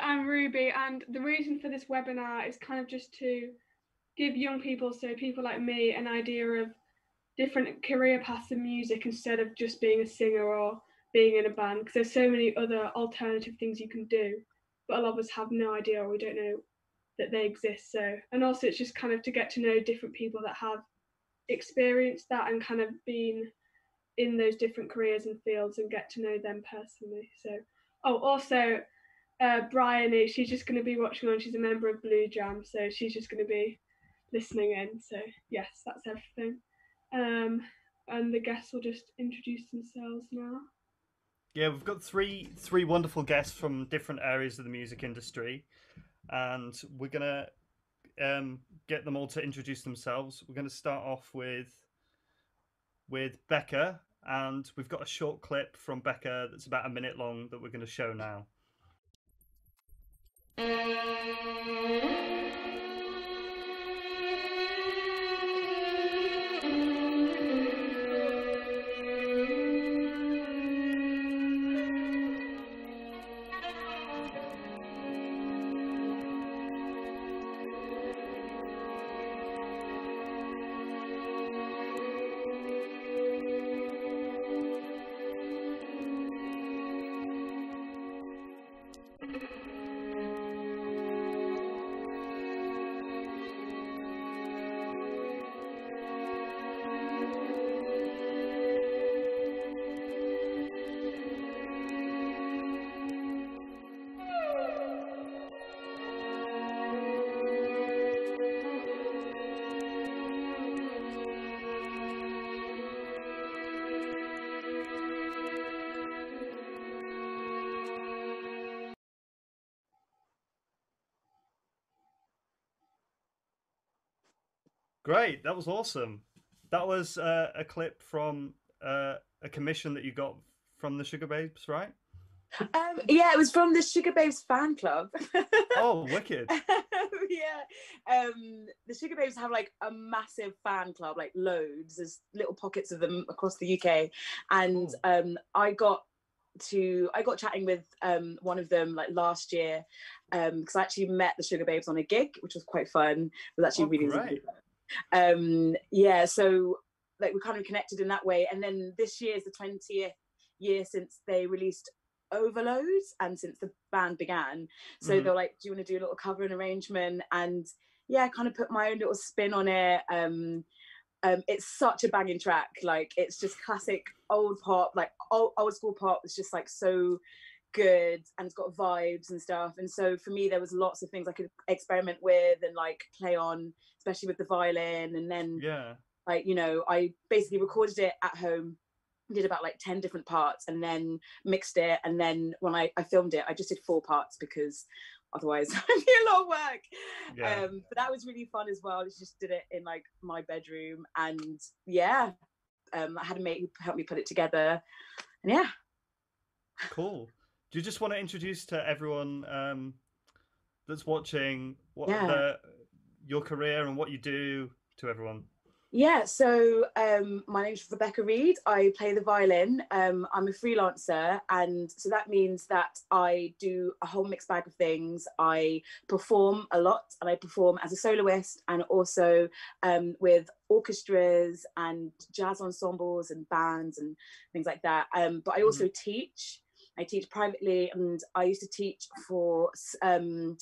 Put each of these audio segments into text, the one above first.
I'm Ruby, and the reason for this webinar is kind of just to give young people, so people like me, an idea of different career paths in music instead of just being a singer or being in a band, because there's so many other alternative things you can do, but a lot of us have no idea, or we don't know that they exist. So, and also it's just kind of to get to know different people that have experienced that and kind of been in those different careers and fields and get to know them personally. So, oh, also Bryony, she's just going to be watching on. She's a member of BlueJam, so she's just going to be listening in. So yes, that's everything. And the guests will just introduce themselves now. Yeah, we've got three wonderful guests from different areas of the music industry, and we're gonna get them all to introduce themselves. We're gonna start off with Becca, and we've got a short clip from Becca that's about a minute long that we're going to show now. Great, that was awesome. That was a clip from a commission that you got from the Sugar Babes, right? Yeah, it was from the Sugar Babes fan club. Oh, wicked. Yeah. The Sugar Babes have like a massive fan club, like loads. There's little pockets of them across the UK. And I got chatting with one of them like last year, because I actually met the Sugar Babes on a gig, which was quite fun. It was actually really great. Yeah, so like we kind of connected in that way. And then this year is the 20th year since they released Overloads and since the band began. So they're like, do you want to do a little cover and arrangement? And yeah, kind of put my own little spin on it. It's such a banging track. Like, it's just classic old pop, like old school pop. It's just like so good, and it's got vibes and stuff. And so for me, there was lots of things I could experiment with and like play on, especially with the violin. And then like, you know, I basically recorded it at home, did about like 10 different parts, and then mixed it. And then when I filmed it, I just did 4 parts because otherwise it'd be a lot of work. But that was really fun as well. I just did it in like my bedroom, and I had a mate who helped me put it together. And Cool. Do you just want to introduce to everyone that's watching your career and what you do to everyone? Yeah, so my name's Rebekah Reid. I play the violin. I'm a freelancer, and so that means that I do a whole mixed bag of things. I perform a lot, and I perform as a soloist and also with orchestras and jazz ensembles and bands and things like that. But I also teach. I teach privately, and I used to teach for schools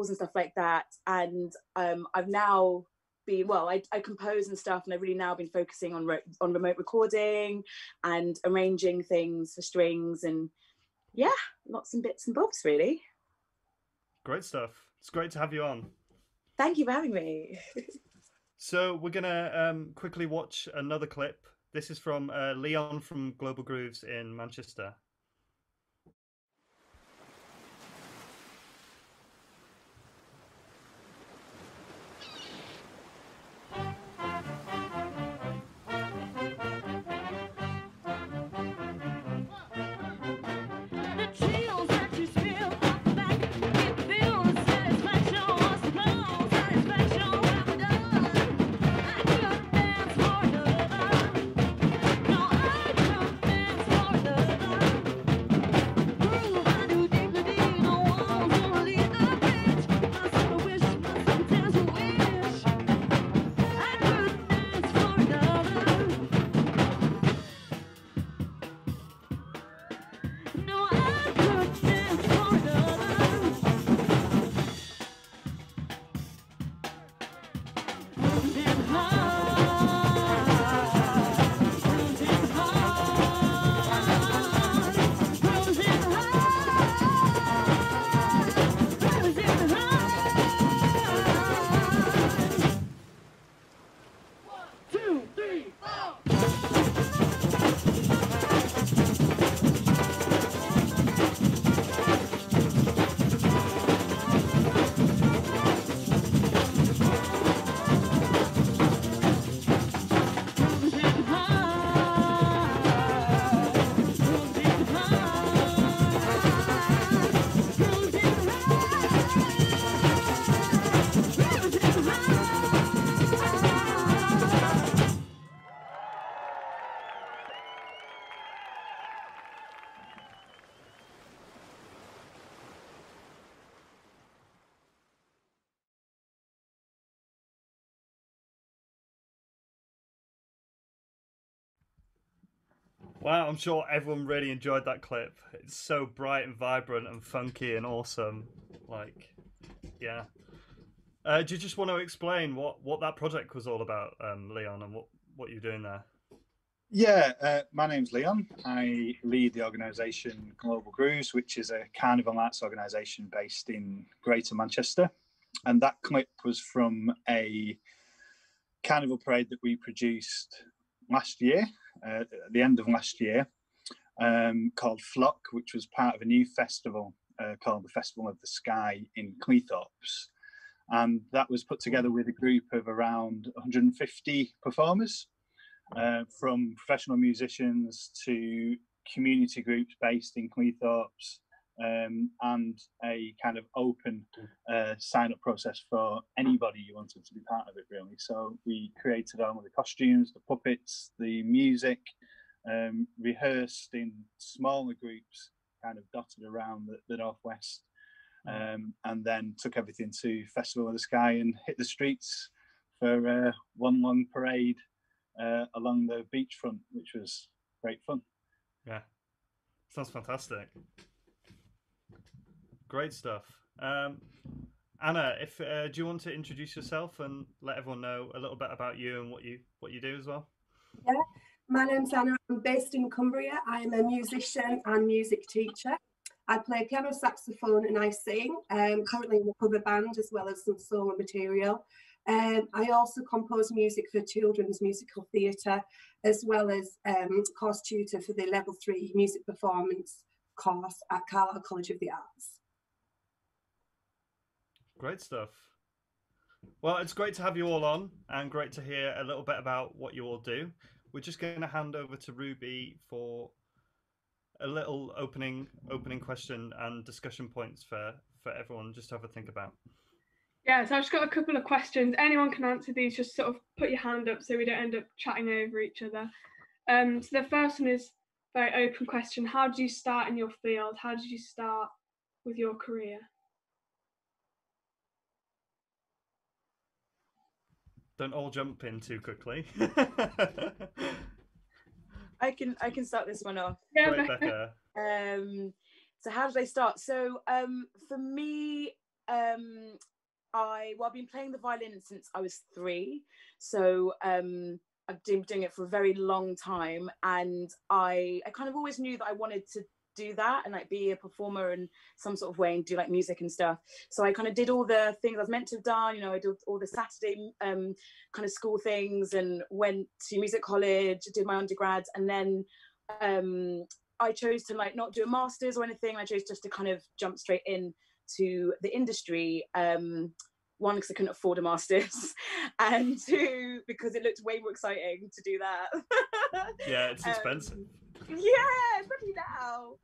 and stuff like that. And I've now I compose and stuff, and I've really now been focusing on remote recording and arranging things for strings, and lots and bits and bobs really. Great stuff. It's great to have you on. Thank you for having me. So we're gonna quickly watch another clip. This is from Leon from Global Grooves in Manchester. Wow, I'm sure everyone really enjoyed that clip. It's so bright and vibrant and funky and awesome. Like, yeah. Do you just want to explain what that project was all about, Leon, and what you're doing there? Yeah, my name's Leon. I lead the organisation Global Grooves, which is a carnival arts organisation based in Greater Manchester. And that clip was from a carnival parade that we produced last year, at the end of last year, called Flock, which was part of a new festival called the Festival of the Sky in Cleethorpes. And that was put together with a group of around 150 performers, from professional musicians to community groups based in Cleethorpes, and a kind of open sign-up process for anybody who wanted to be part of it, really. So we created all of the costumes, the puppets, the music, rehearsed in smaller groups, kind of dotted around the Northwest, and then took everything to Festival of the Sky and hit the streets for one long parade along the beachfront, which was great fun. Yeah, sounds fantastic. Great stuff. Anna, if do you want to introduce yourself and let everyone know a little bit about you and what you do as well? Yeah, my name's Anna. I'm based in Cumbria. I'm a musician and music teacher. I play piano, saxophone, and I sing. Currently in a cover band as well as some solo material. I also compose music for children's musical theatre, as well as course tutor for the Level 3 music performance course at Carlisle College of the Arts. Great stuff. Well, it's great to have you all on and great to hear a little bit about what you all do. We're just going to hand over to Ruby for a little opening question and discussion points for everyone just to have a think about. Yeah, so I've just got a couple of questions. Anyone can answer these, just sort of put your hand up so we don't end up chatting over each other. So the first one is a very open question. How did you start in your field? How did you start with your career? Don't all jump in too quickly. I can start this one off. Yeah, Rebekah. So how did I start? So for me, I've been playing the violin since I was 3. So I've been doing it for a very long time, and I kind of always knew that I wanted to do that and like be a performer in some sort of way and do like music and stuff. So I kind of did all the things I was meant to have done. You know, I did all the Saturday kind of school things and went to music college, did my undergrads, and then I chose to like not do a master's or anything. I chose just to kind of jump straight in to the industry. One, because I couldn't afford a master's, and 2, because it looked way more exciting to do that. Yeah, it's expensive. Yeah, especially now.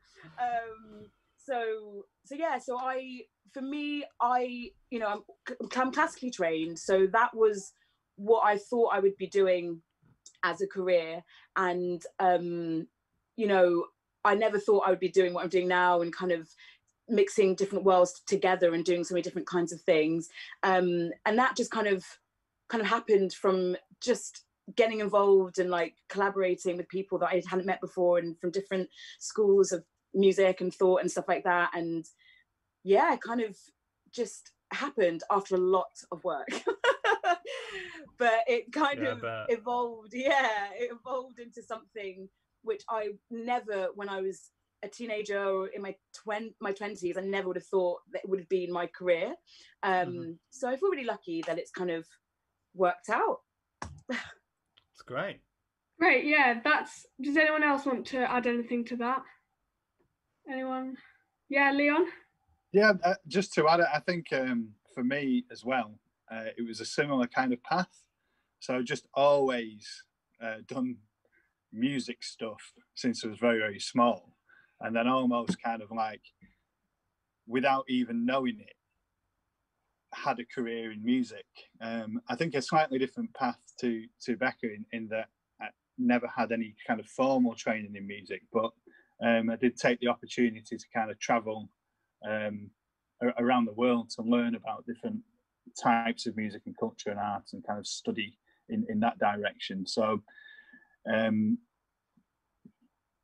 I'm classically trained, so that was what I thought I would be doing as a career, and I never thought I would be doing what I'm doing now and kind of mixing different worlds together and doing so many different kinds of things, and that just kind of happened from just getting involved and like collaborating with people that I hadn't met before and from different schools of music and thought and stuff like that. And yeah, it kind of just happened after a lot of work. But it kind of evolved. Yeah, it evolved into something which I never, when I was a teenager or in my 20s, I never would have thought that it would have been my career. So I feel really lucky that it's kind of worked out. It's great. Great, yeah. Does anyone else want to add anything to that? Anyone? Yeah, Leon? Yeah, just to add it, I think for me as well, it was a similar kind of path. So just always done music stuff since I was very, very small. And then almost kind of like, without even knowing it, had a career in music. I think a slightly different path to Becca in that I never had any kind of formal training in music, but I did take the opportunity to kind of travel around the world to learn about different types of music and culture and art and kind of study in that direction. So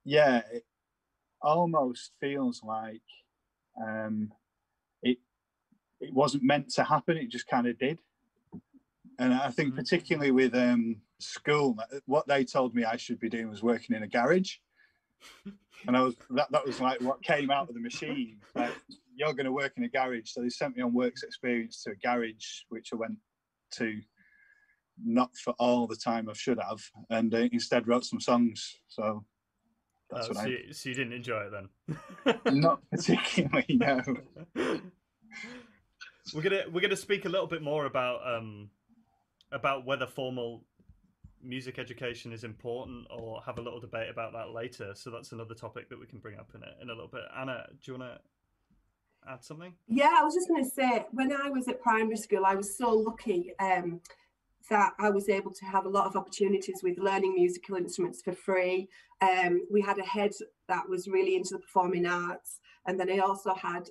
yeah, it almost feels like it wasn't meant to happen. It just kind of did. And I think particularly with school, what they told me I should be doing was working in a garage. And that was like what came out of the machine. Like, you're going to work in a garage. So they sent me on works experience to a garage, which I went to not for all the time I should have, and instead wrote some songs. So that's what so you didn't enjoy it then? Not particularly, no. We're gonna speak a little bit more about whether formal music education is important, or have a little debate about that later. So that's another topic that we can bring up in a little bit. Anna, do you want to add something? Yeah, I was just going to say, when I was at primary school, I was so lucky that I was able to have a lot of opportunities with learning musical instruments for free. We had a head that was really into the performing arts, and then I also had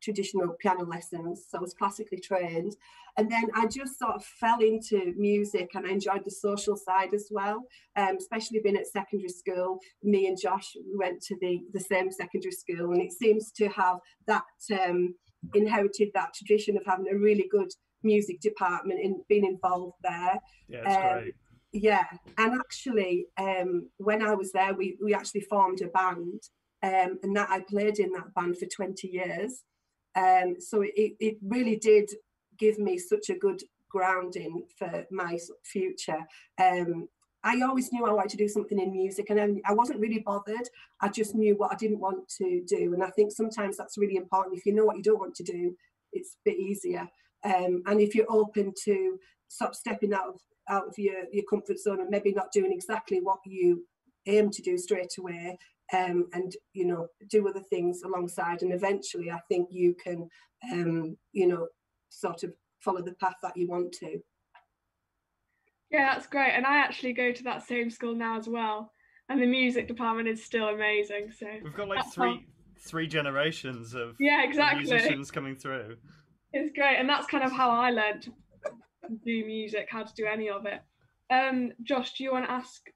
traditional piano lessons, so I was classically trained. And then I just sort of fell into music, and I enjoyed the social side as well, especially being at secondary school. Me and Josh went to the same secondary school, and it seems to have that inherited that tradition of having a really good music department and being involved there. Yeah, it's great. Yeah, and actually, when I was there, we actually formed a band, and that I played in that band for 20 years. So it really did give me such a good grounding for my future. I always knew I wanted to do something in music, and I wasn't really bothered. I just knew what I didn't want to do, and I think sometimes that's really important. If you know what you don't want to do, it's a bit easier. And if you're open to sort of stepping out of your comfort zone and maybe not doing exactly what you aim to do straight away, and you know, do other things alongside, and eventually I think you can you know, sort of follow the path that you want to. Yeah, that's great. And I actually go to that same school now as well, and the music department is still amazing. So we've got like three generations of musicians coming through. It's great, and that's kind of how I learned to do music, how to do any of it. Josh, do you want to ask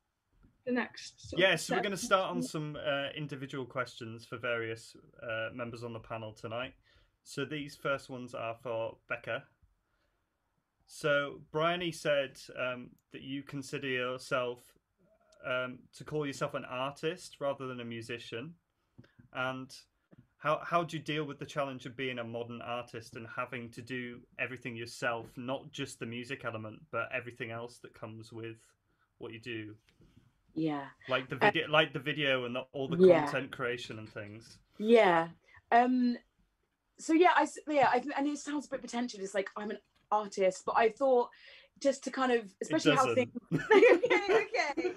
the next? So we're going to start on some individual questions for various members on the panel tonight. So these first ones are for Becca. So Bryony said that you consider yourself to call yourself an artist rather than a musician, and how do you deal with the challenge of being a modern artist and having to do everything yourself, not just the music element, but everything else that comes with what you do? Yeah, like the video and all the content creation and things. Yeah. So I and it sounds a bit pretentious, like I'm an artist, but I thought just to kind of, especially how things okay.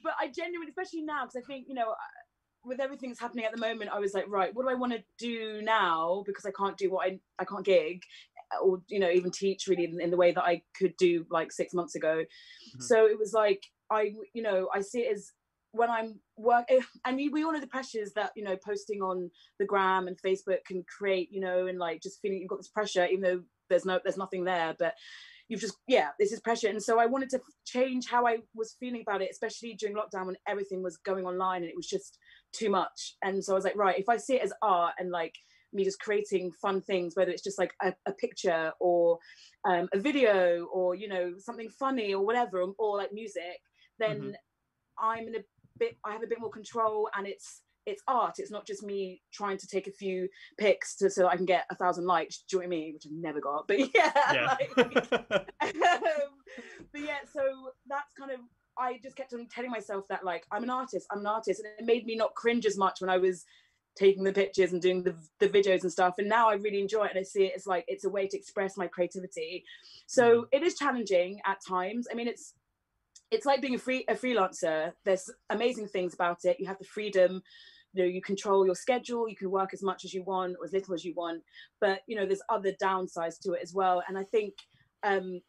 But I genuinely, especially now, because I think, you know, with everything that's happening at the moment, I was like, right, what do I want to do now? Because I can't do what I can't gig or, you know, even teach really in the way that I could do like 6 months ago. Mm-hmm. So it was like, I see it as when I'm I mean, we all know the pressures that, you know, posting on the gram and Facebook can create, you know, and like just feeling you've got this pressure, even though there's nothing there, but you've just, this is pressure. And so I wanted to change how I was feeling about it, especially during lockdown when everything was going online and it was just too much. And so I was like, right, if I see it as art and like me just creating fun things, whether it's just like a picture or a video or, you know, something funny or whatever, or like music, then I have a bit more control, and it's art. It's not just me trying to take a few pics so I can get 1,000 likes. Do you know what I mean? Which I've never got, but so that's kind of, I just kept on telling myself that like I'm an artist, and it made me not cringe as much when I was taking the pictures and doing the videos and stuff. And now I really enjoy it, and I see it as like it's a way to express my creativity. So it is challenging at times. I mean, it's like being a freelancer. There's amazing things about it. You have the freedom, you know, you control your schedule, you can work as much as you want or as little as you want, but you know, there's other downsides to it as well. And I think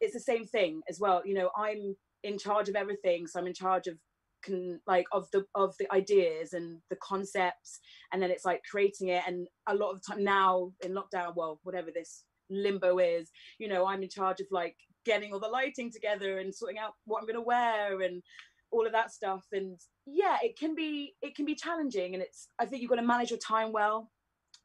it's the same thing as well. You know, I'm in charge of everything, so I'm in charge of the ideas and the concepts, and then it's like creating it. And a lot of the time now in lockdown, well, whatever this limbo is, you know, I'm in charge of like getting all the lighting together and sorting out what I'm going to wear and all of that stuff. And yeah, it can be challenging, and I think you've got to manage your time well.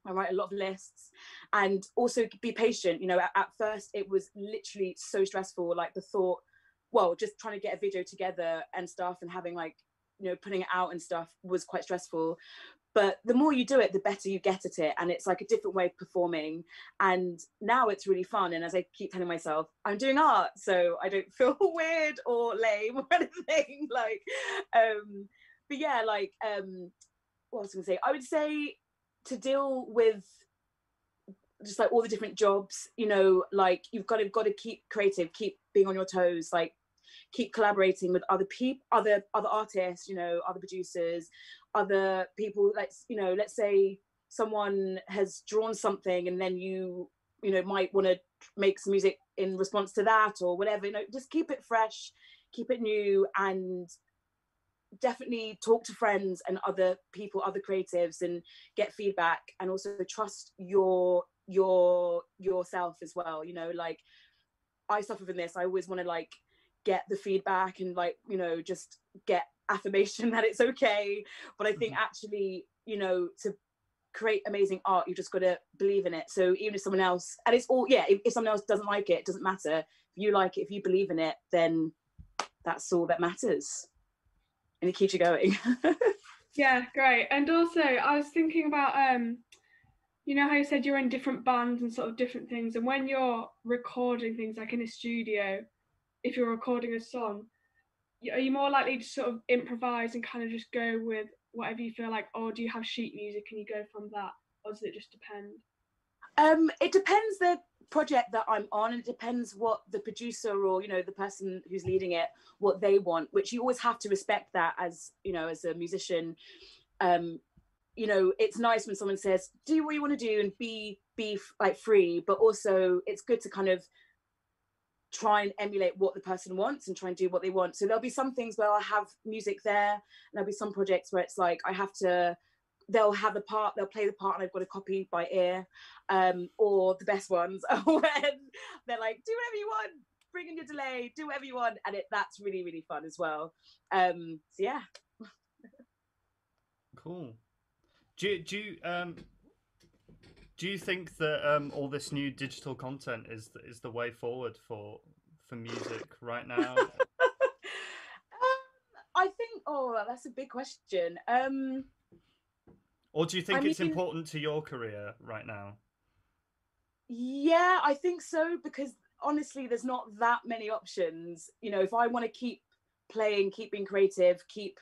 I write a lot of lists, and also be patient. You know, at first it was literally so stressful, like the thought, well, just trying to get a video together and stuff, and having like, you know, putting it out and stuff was quite stressful. But the more you do it, the better you get at it, and it's like a different way of performing. And now it's really fun, and as I keep telling myself, I'm doing art, so I don't feel weird or lame or anything. Like but yeah, like what was I gonna say, I would say to deal with just like all the different jobs, you know, like you've got to keep creative, keep being on your toes, like keep collaborating with other people, other artists, you know, other producers, other people. Like, you know, let's say someone has drawn something, and then you know, might want to make some music in response to that or whatever. You know, just keep it fresh, keep it new, and definitely talk to friends and other people, other creatives, and get feedback, and also trust yourself as well. You know, like I suffer from this. I always want to like get the feedback and like, you know, just get affirmation that it's okay. But I think actually, you know, to create amazing art, you just got to believe in it. So even if someone else, and it's all, yeah, if someone else doesn't like it, it doesn't matter. If you like it, if you believe in it, then that's all that matters, and it keeps you going. Yeah, great. And also I was thinking about you know how you said you're in different bands and sort of different things, and when you're recording things like in a studio, if you're recording a song, are you more likely to sort of improvise and kind of just go with whatever you feel like, or do you have sheet music and you go from that, or does it just depend? It depends the project that I'm on, and it depends what the producer or, you know, the person who's leading it, what they want, which you always have to respect that as, you know, as a musician. You know, it's nice when someone says, do what you want to do and be like free, but also it's good to kind of try and emulate what the person wants and try and do what they want. So there'll be some things where I'll have music there, and there'll be some projects where it's like they'll have the part, they'll play the part, and I've got to copy by ear. Or the best ones are when they're like, do whatever you want, bring in your delay, do whatever you want, and that's really, really fun as well. So yeah. Cool. Do you think that all this new digital content is the way forward for music right now? I think, that's a big question. Or do you think it's important to your career right now? Yeah, I think so, because honestly, there's not that many options. You know, if I want to keep playing, keep being creative, keep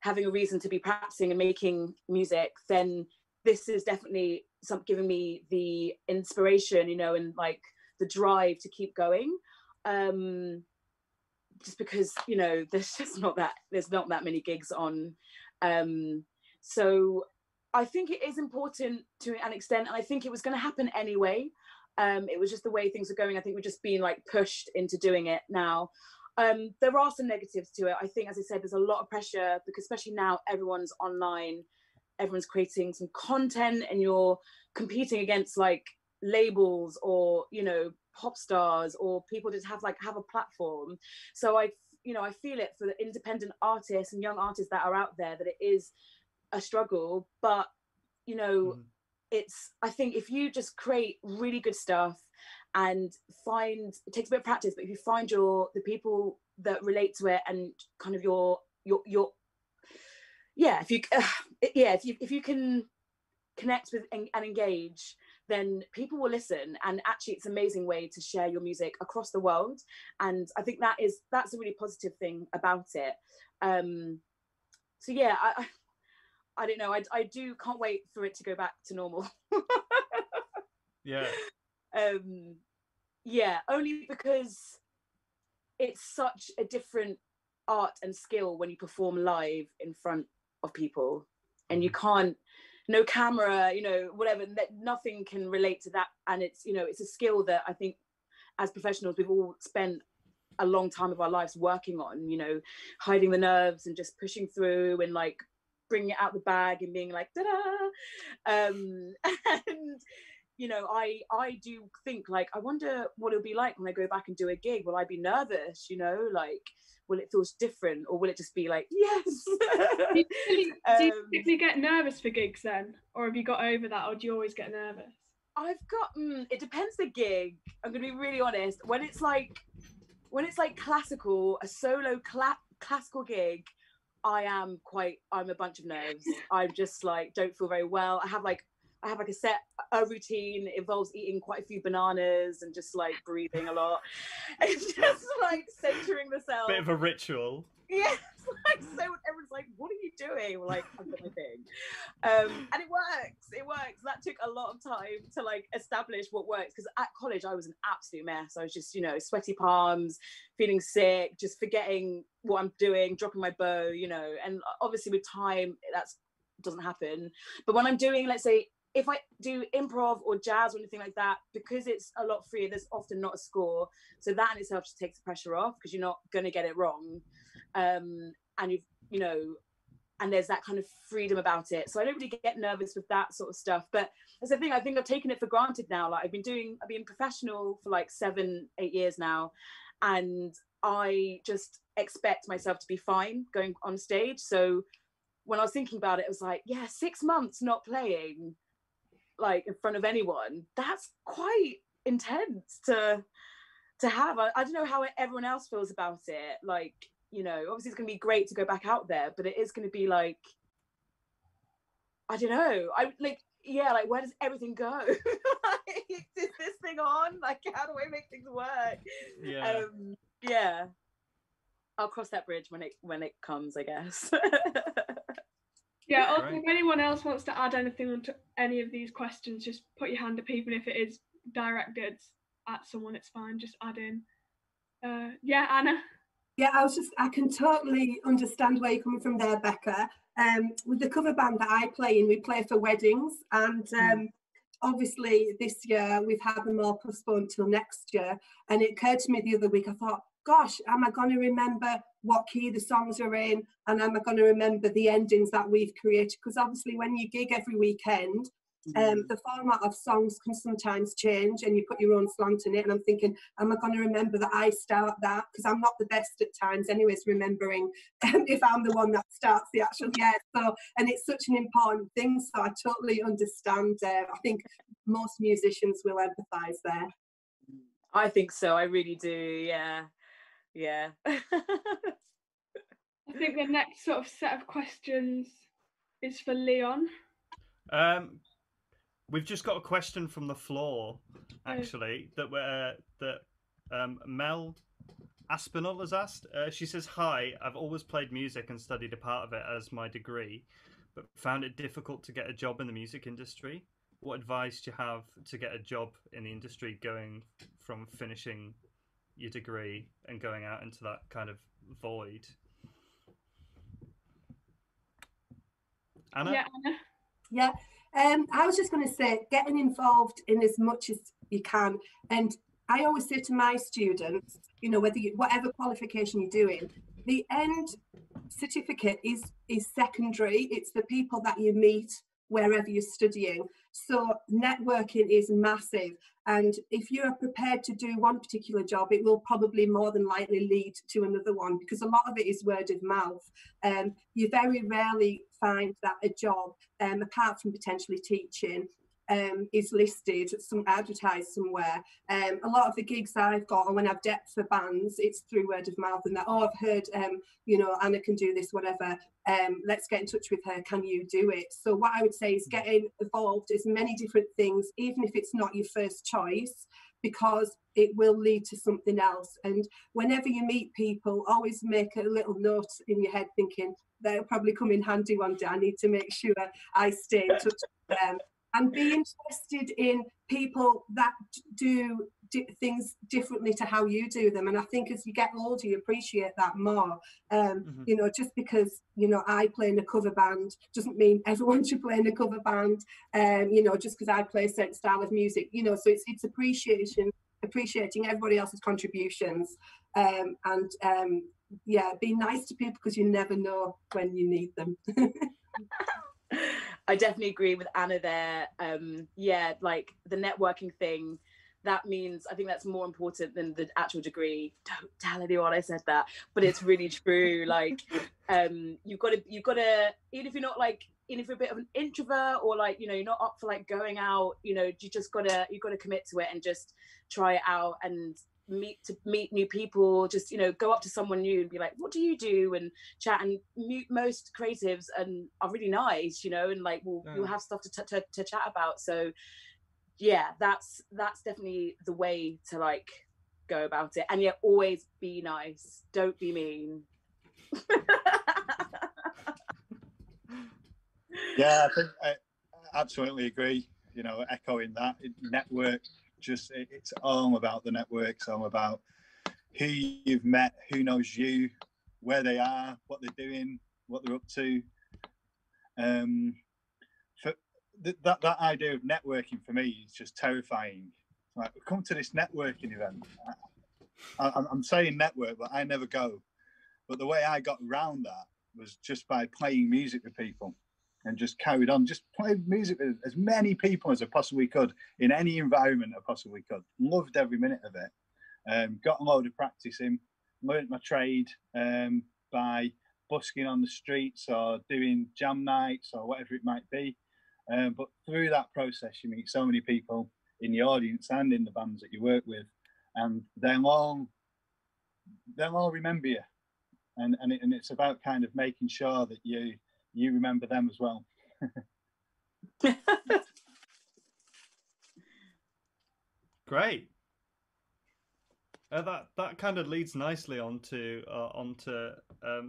having a reason to be practicing and making music, then this is definitely giving me the inspiration, you know, and like the drive to keep going. Just because, you know, there's not that many gigs on. So I think it is important to an extent, and I think it was going to happen anyway. It was just the way things are going. I think we're just being like pushed into doing it now. There are some negatives to it. I think, as I said, there's a lot of pressure, because especially now everyone's online, everyone's creating some content, and you're competing against like labels or, you know, pop stars or people that have a platform. So I feel it for the independent artists and young artists that are out there, that it is a struggle. But, you know, I think if you just create really good stuff and it takes a bit of practice, but if you find the people that relate to it, and kind of if you can connect with and engage, then people will listen. And actually, it's an amazing way to share your music across the world. And I think that's a really positive thing about it. So yeah, I don't know. I can't wait for it to go back to normal. Yeah. Yeah, only because it's such a different art and skill when you perform live in front of people, and you can't, no camera, you know, whatever, nothing can relate to that. And it's, you know, it's a skill that I think as professionals we've all spent a long time of our lives working on, you know, hiding the nerves and just pushing through and like bringing it out the bag and being like, ta-da. And you know, I do think like, I wonder what it'll be like when I go back and do a gig. Will I be nervous? You know, like, will it feel different, or will it just be like, yes? Do you typically get nervous for gigs then, or have you got over that, or do you always get nervous? I've got it depends the gig. I'm gonna be really honest. When it's like classical, a solo classical gig, I'm a bunch of nerves. I'm just like, don't feel very well. I have like a routine. It involves eating quite a few bananas and just like breathing a lot. It's just like centering the self. Bit of a ritual. Yeah, it's like, so everyone's like, what are you doing? We're like, I'm doing my thing. And it works. That took a lot of time to like establish what works, because at college I was an absolute mess. I was just, you know, sweaty palms, feeling sick, just forgetting what I'm doing, dropping my bow, you know. And obviously with time that doesn't happen. But when I'm doing, let's say, if I do improv or jazz or anything like that, because it's a lot freer, there's often not a score. So that in itself just takes the pressure off, because you're not going to get it wrong. And you know, and there's that kind of freedom about it. So I don't really get nervous with that sort of stuff. But that's the thing, I think I've taken it for granted now. Like I've been professional for like 7-8 years now. And I just expect myself to be fine going on stage. So when I was thinking about it, it was like, yeah, 6 months not playing like in front of anyone, that's quite intense to have. I don't know how everyone else feels about it. Like, you know, obviously it's going to be great to go back out there, but it is going to be like, I don't know, like where does everything go? Like, is this thing on? Like, how do I make things work? Yeah, I'll cross that bridge when it comes, I guess. Yeah, also, if anyone else wants to add anything onto any of these questions, just put your hand up, even if it is directed at someone, it's fine, just add in. Yeah, Anna? Yeah, I can totally understand where you're coming from there, Becca. With the cover band that I play in, we play for weddings, and obviously this year we've had them all postponed till next year. And it occurred to me the other week, I thought, gosh, am I going to remember what key the songs are in, and am I going to remember the endings that we've created? Because obviously when you gig every weekend, the format of songs can sometimes change, and you put your own slant in it. And I'm thinking, am I going to remember that I start that? Because I'm not the best at times anyways, remembering if I'm the one that starts the actual, so, and it's such an important thing, so I totally understand. I think most musicians will empathise there. I think so, I really do. Yeah. I think the next sort of set of questions is for Leon. We've just got a question from the floor, actually, that Mel Aspinall has asked. She says, "Hi, I've always played music and studied a part of it as my degree, but found it difficult to get a job in the music industry. What advice do you have to get a job in the industry, going from finishing your degree and going out into that kind of void?" Anna? Yeah, Anna. Yeah. I was just going to say, getting involved in as much as you can. And I always say to my students, you know, whatever qualification you're doing, the end certificate is secondary. It's the people that you meet wherever you're studying. So networking is massive. And if you're prepared to do one particular job, it will probably more than likely lead to another one, because a lot of it is word of mouth. You very rarely find that a job, apart from potentially teaching, is listed, advertised somewhere. A lot of the gigs I've got, and when I've depth for bands, it's through word of mouth, and that, oh, I've heard, you know, Anna can do this, whatever. Let's get in touch with her. Can you do it? So what I would say is getting involved in many different things, even if it's not your first choice, because it will lead to something else. And whenever you meet people, always make a little note in your head, thinking they'll probably come in handy one day. I need to make sure I stay in touch with them. And be interested in people that do things differently to how you do them. And I think as you get older, you appreciate that more. You know, just because, you know, I play in a cover band doesn't mean everyone should play in a cover band. You know, just because I play a certain style of music, you know, so it's appreciating everybody else's contributions. Yeah, be nice to people, because you never know when you need them. I definitely agree with Anna there. Yeah, like the networking thing, that means, I think that's more important than the actual degree. Don't tell anyone I said that, but it's really true. Like, you've got to, even if you're not like, even if you're a bit of an introvert, or like, you know, you're not up for like going out, you know, you've got to commit to it and just try it out and meet new people. Just, you know, go up to someone new and be like, what do you do, and chat. And most creatives are really nice, you know, and like we'll have stuff to chat about. So yeah, that's definitely the way to like go about it. And yeah, always be nice, don't be mean. Yeah, I think I absolutely agree. You know, echoing that, network, just it's all about the network. It's all about who you've met, who knows you, where they are, what they're doing, what they're up to. For that idea of networking for me is just terrifying. Like, come to this networking event. I'm saying network, but I never go. But the way I got around that was just by playing music with people, and just carried on, just played music with as many people as I possibly could in any environment I possibly could. Loved every minute of it. Got a load of practice in, learned my trade by busking on the streets or doing jam nights or whatever it might be. But through that process, you meet so many people in the audience and in the bands that you work with, and they'll all remember you. And it's about kind of making sure that you remember them as well. Great. That kind of leads nicely onto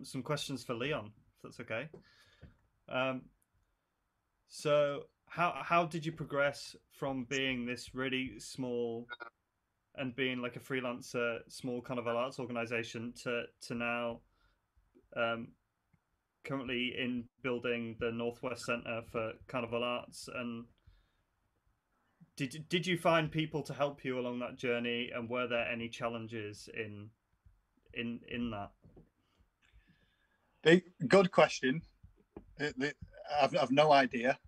some questions for Leon, if that's okay. So how did you progress from being this really small and being like a freelancer, small kind of arts organization to now currently in building the Northwest Centre for Carnival Arts? And did you find people to help you along that journey, and were there any challenges in that? Good question. I've no idea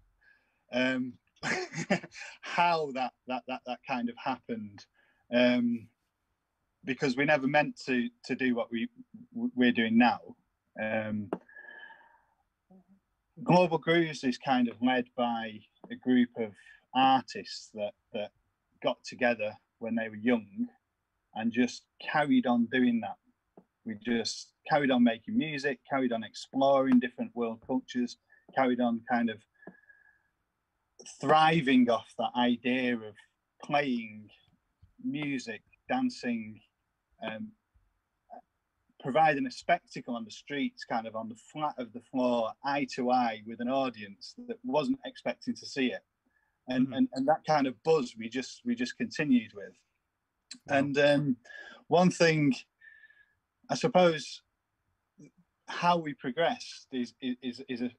how that kind of happened, because we never meant to do what we're doing now. Global Grooves is kind of led by a group of artists that got together when they were young and just carried on doing that. We just carried on making music, carried on exploring different world cultures, carried on kind of thriving off that idea of playing music, dancing, providing a spectacle on the streets, kind of on the flat of the floor, eye to eye with an audience that wasn't expecting to see it. And that kind of buzz we just continued with. Wow. And one thing, I suppose, how we progressed is a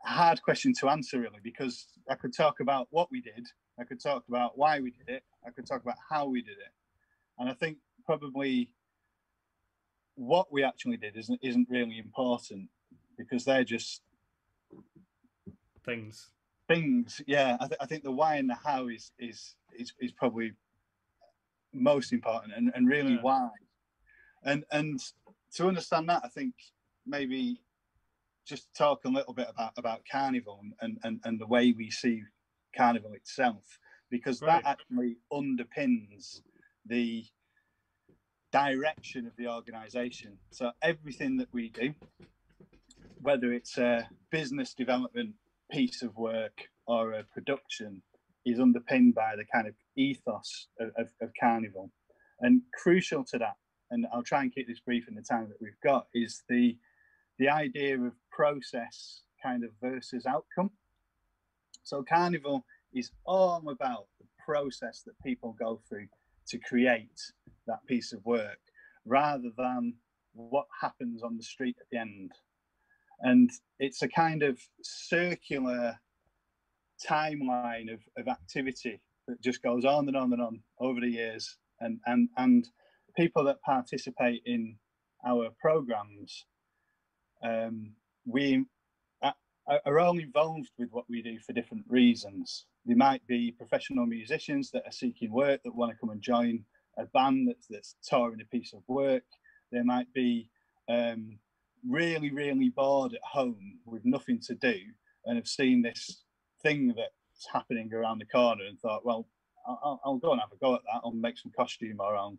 hard question to answer, really, because I could talk about what we did, I could talk about why we did it, I could talk about how we did it. And I think probably what we actually did isn't really important, because they're just things. Yeah, I think the why and the how is probably most important, and really why. And to understand that, I think maybe just talk a little bit about Carnival and the way we see Carnival itself, because that actually underpins the direction of the organisation. So everything that we do, whether it's a business development piece of work or a production, is underpinned by the kind of ethos of Carnival. And crucial to that, and I'll try and keep this brief in the time that we've got, is the idea of process kind of versus outcome. So Carnival is all about the process that people go through to create that piece of work, rather than what happens on the street at the end. And it's a kind of circular timeline of activity that just goes on and on and on over the years. And people that participate in our programs, are all involved with what we do for different reasons. They might be professional musicians that are seeking work, that want to come and join a band that's touring a piece of work. There might be really, really bored at home with nothing to do and have seen this thing that's happening around the corner and thought, well, I'll go and have a go at that. I'll make some costume, or I'll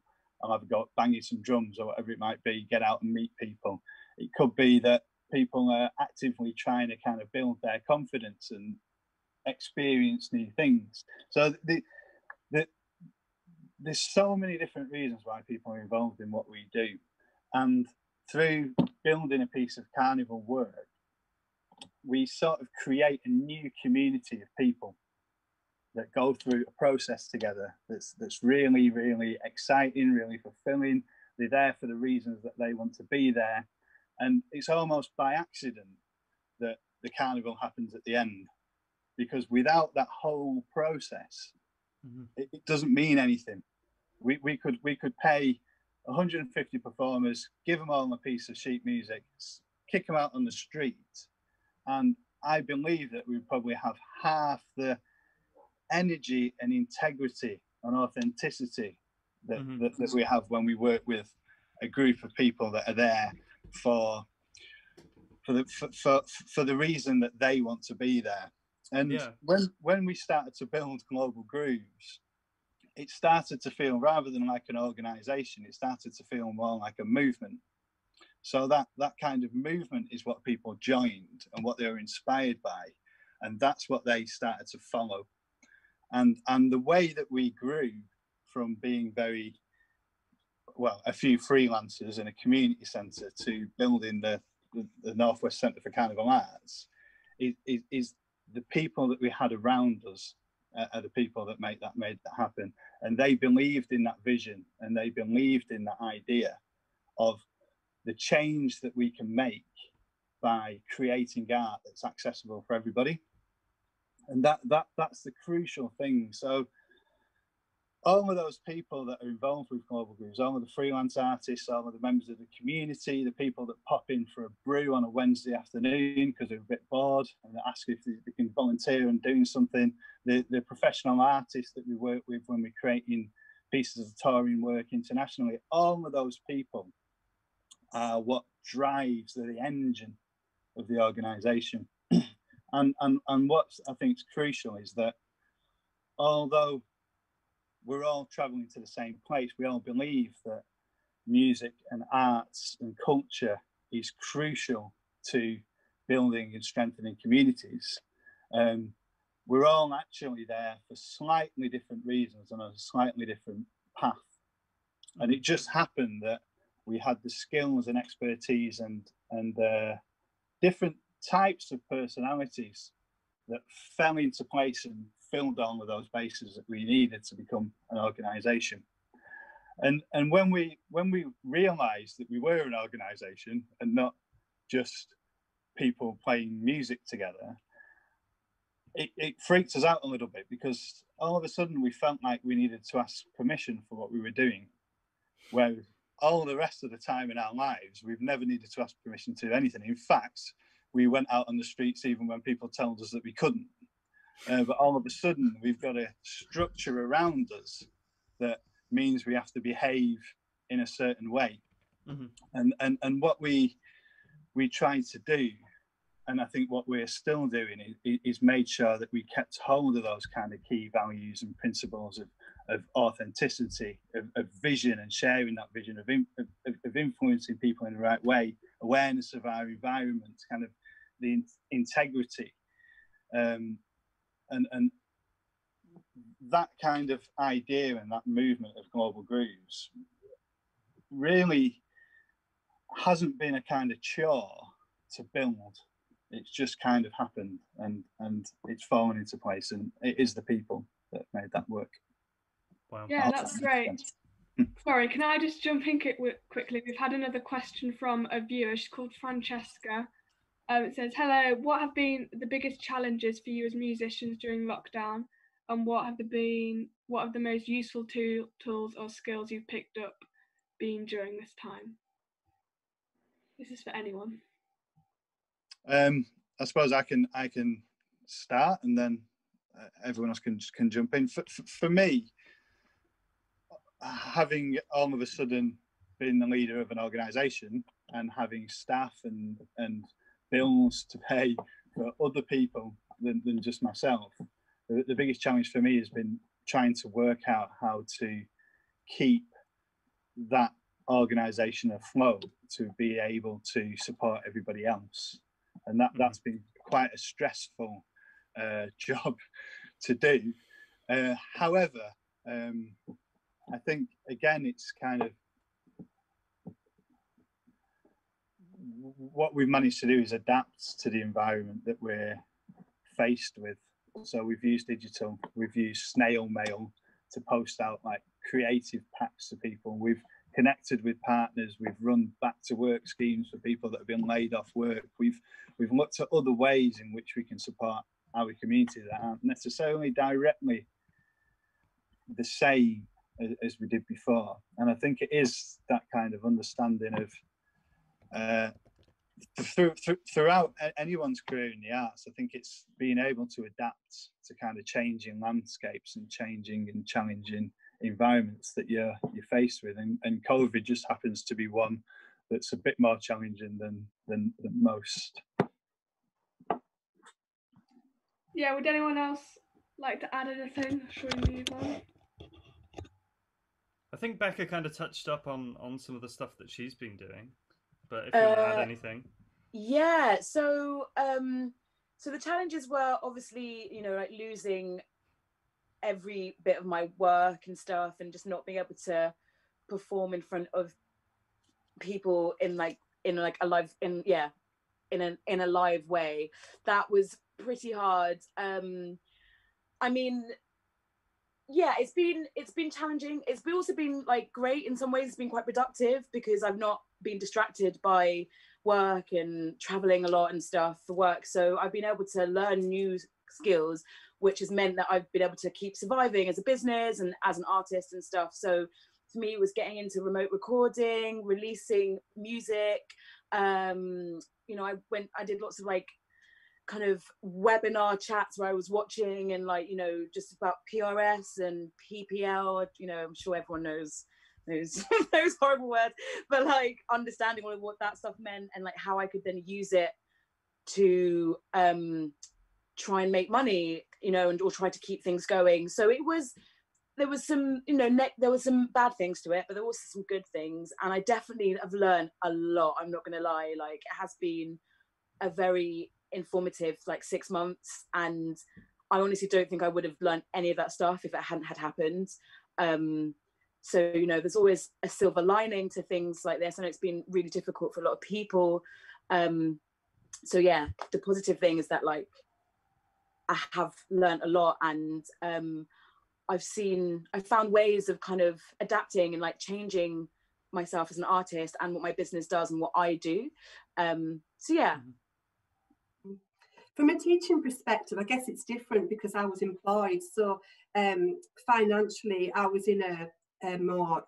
have a go at banging some drums, or whatever it might be, get out and meet people. It could be that people are actively trying to kind of build their confidence and experience new things. So there's so many different reasons why people are involved in what we do. And through building a piece of carnival work, we sort of create a new community of people that go through a process together that's really, really exciting, really fulfilling. They're there for the reasons that they want to be there. And it's almost by accident that the carnival happens at the end, because without that whole process, it doesn't mean anything. We could pay 150 performers, give them all a piece of sheet music, kick them out on the street, and I believe that we probably have half the energy and integrity and authenticity that we have when we work with a group of people that are there for the reason that they want to be there. And when we started to build Global Grooves, it started to feel, rather than like an organization, it started to feel more like a movement. So that kind of movement is what people joined and what they were inspired by, and that's what they started to follow. And the way that we grew from being a few freelancers in a community centre to building the Northwest Centre for Carnival Arts is the people that we had around us are the people that made that happen. And they believed in that vision, and they believed in that idea of the change that we can make by creating art that's accessible for everybody. And that's the crucial thing. So all of those people that are involved with Global Grooves, all of the freelance artists, all of the members of the community, the people that pop in for a brew on a Wednesday afternoon because they're a bit bored and ask if they can volunteer and doing something, the professional artists that we work with when we're creating pieces of touring work internationally, all of those people are what drives the engine of the organisation. And what I think is crucial is that although we're all travelling to the same place, we all believe that music and arts and culture is crucial to building and strengthening communities. We're all actually there for slightly different reasons and on a slightly different path. And it just happened that we had the skills and expertise and different types of personalities that fell into place and filled all of those bases that we needed to become an organisation. And when we realised that we were an organisation and not just people playing music together, it freaked us out a little bit, because all of a sudden we felt like we needed to ask permission for what we were doing, where all the rest of the time in our lives we've never needed to ask permission to do anything. In fact, we went out on the streets even when people told us that we couldn't. But all of a sudden, we've got a structure around us that means we have to behave in a certain way. And what we tried to do, and I think what we're still doing, is made sure that we kept hold of those kind of key values and principles of authenticity, of vision, and sharing that vision, of influencing people in the right way, awareness of our environment, kind of the integrity, and that kind of idea and that movement of Global Grooves really hasn't been a kind of chore to build. It's just kind of happened, and it's fallen into place, and it is the people that made that work. Wow. Yeah, that's great. Sorry, can I just jump in quickly? We've had another question from a viewer. She's called Francesca. It says, hello, what have been the biggest challenges for you as musicians during lockdown, and what have the most useful tools or skills you've picked up been during this time? This is for anyone. I suppose I can start, and then everyone else can jump in. For me, having all of a sudden been the leader of an organisation and having staff and bills to pay for other people than just myself, the biggest challenge for me has been trying to work out how to keep that organisation afloat to be able to support everybody else, and that's been quite a stressful job to do. However, I think again it's kind of what we've managed to do is adapt to the environment that we're faced with. So we've used digital, we've used snail mail to post out like creative packs to people. We've connected with partners. We've run back to work schemes for people that have been laid off work. We've looked at other ways in which we can support our community that aren't necessarily directly the same as we did before. And I think it is that kind of understanding of throughout anyone's career in the arts, I think it's being able to adapt to kind of changing landscapes and changing and challenging environments that you're faced with, and COVID just happens to be one that's a bit more challenging than most. Yeah, would anyone else like to add anything? Should we move on? I think Becca kind of touched up on some of the stuff that she's been doing, but if you want to add anything. Yeah, so the challenges were obviously, you know, like losing every bit of my work and stuff, and just not being able to perform in front of people in a live way. That was pretty hard. I mean, yeah, it's been challenging. It's also been like great in some ways. It's been quite productive because I've not been distracted by work and traveling a lot and stuff for work. So I've been able to learn new skills, which has meant that I've been able to keep surviving as a business and as an artist and stuff. So for me, it was getting into remote recording, releasing music. You know, I did lots of like kind of webinar chats where I was watching and like, you know, just about PRS and PPL. You know, I'm sure everyone knows those horrible words, but like understanding all of what that stuff meant and like how I could then use it to try and make money, you know, or try to keep things going. So there was some, you know, there was some bad things to it, but there were also some good things, and I definitely have learned a lot. I'm not gonna lie, like it has been a very informative like 6 months, and I honestly don't think I would have learned any of that stuff if it hadn't had happened. So, you know, there's always a silver lining to things like this. I know it's been really difficult for a lot of people. So yeah, the positive thing is that like I have learned a lot, and I found ways of kind of adapting and like changing myself as an artist and what my business does and what I do. So yeah. From a teaching perspective, I guess it's different because I was employed. So financially, I was in a more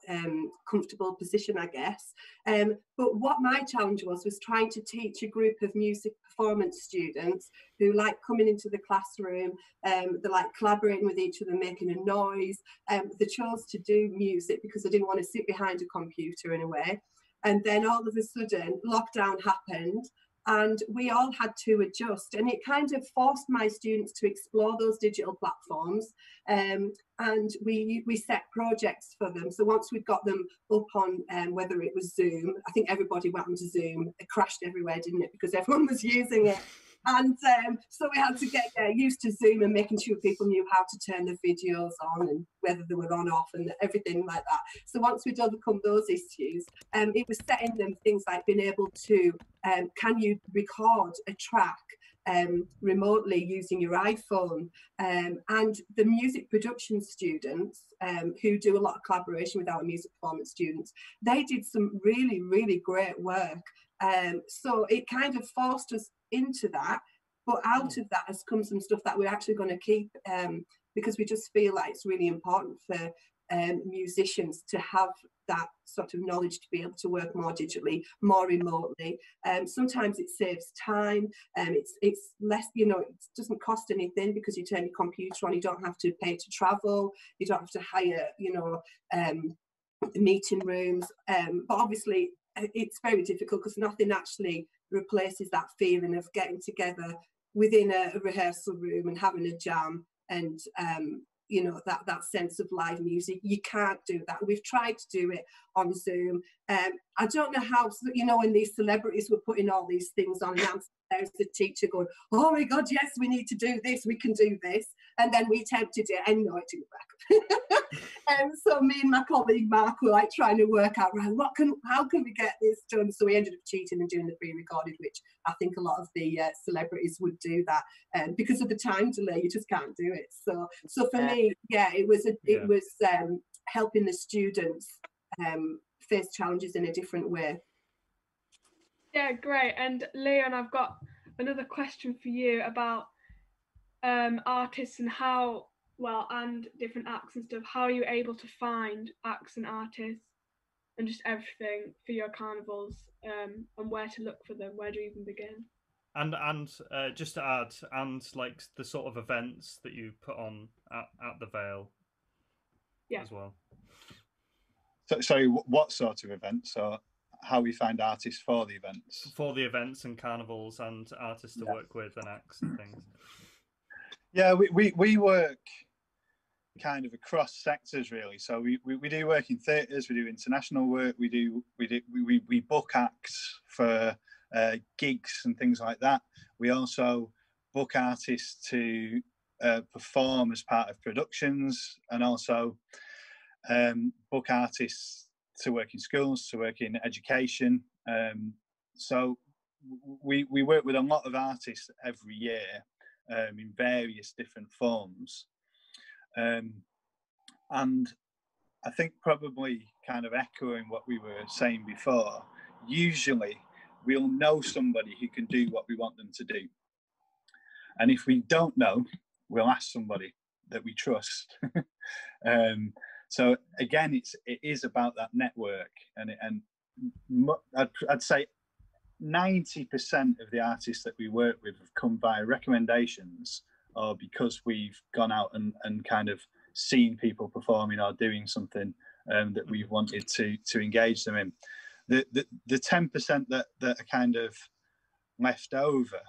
comfortable position, I guess. But what my challenge was trying to teach a group of music performance students who like coming into the classroom, they like collaborating with each other, making a noise. They chose to do music because they didn't want to sit behind a computer in a way. And then all of a sudden, lockdown happened. And we all had to adjust, and it kind of forced my students to explore those digital platforms, and we set projects for them. So once we'd got them up on whether it was Zoom, I think everybody went onto Zoom. It crashed everywhere, didn't it? Because everyone was using it. And so we had to get used to Zoom and making sure people knew how to turn the videos on and whether they were on, off, and everything like that. So once we'd overcome those issues, it was setting them things like being able to, can you record a track remotely using your iPhone? And the music production students who do a lot of collaboration with our music performance students, they did some really, really great work. So it kind of forced us into that, but out of that has come some stuff that we're actually going to keep, because we just feel like it's really important for musicians to have that sort of knowledge to be able to work more digitally, more remotely. Sometimes it saves time, it's less, you know, it doesn't cost anything because you turn your computer on, you don't have to pay to travel, you don't have to hire, you know, meeting rooms, but obviously it's very difficult because nothing actually replaces that feeling of getting together within a rehearsal room and having a jam, and you know, that sense of live music. You can't do that. We've tried to do it on Zoom. I don't know how, you know, when these celebrities were putting all these things on, and there's the teacher going, oh my God, yes, we need to do this, we can do this. And then we attempted it and no, it didn't work. And so me and my colleague Mark were like trying to work out, right, how can we get this done? So we ended up cheating and doing the pre-recorded, which I think a lot of the celebrities would do that. Because of the time delay, you just can't do it. So for me, yeah, it was helping the students face challenges in a different way. Yeah, great. And Leon, I've got another question for you about artists and how, well, and different acts and stuff. How are you able to find acts and artists and just everything for your carnivals, and where to look for them? Where do you even begin? And just to add, and like the sort of events that you put on at the Vale, as well. So, sorry, what sort of events? So how we find artists for the events? For the events and carnivals and artists to work with and acts and things. Yeah, we work kind of across sectors really. So we do work in theatres, we do international work, we book acts for gigs and things like that. We also book artists to perform as part of productions, and also book artists to work in schools, to work in education. So we work with a lot of artists every year in various different forms. And I think probably kind of echoing what we were saying before, usually we'll know somebody who can do what we want them to do. And if we don't know, we'll ask somebody that we trust. So again, it is about that network, and I'd say 90% of the artists that we work with have come via recommendations, or because we've gone out and kind of seen people performing or doing something that we've wanted to engage them in. The 10% that are kind of left over,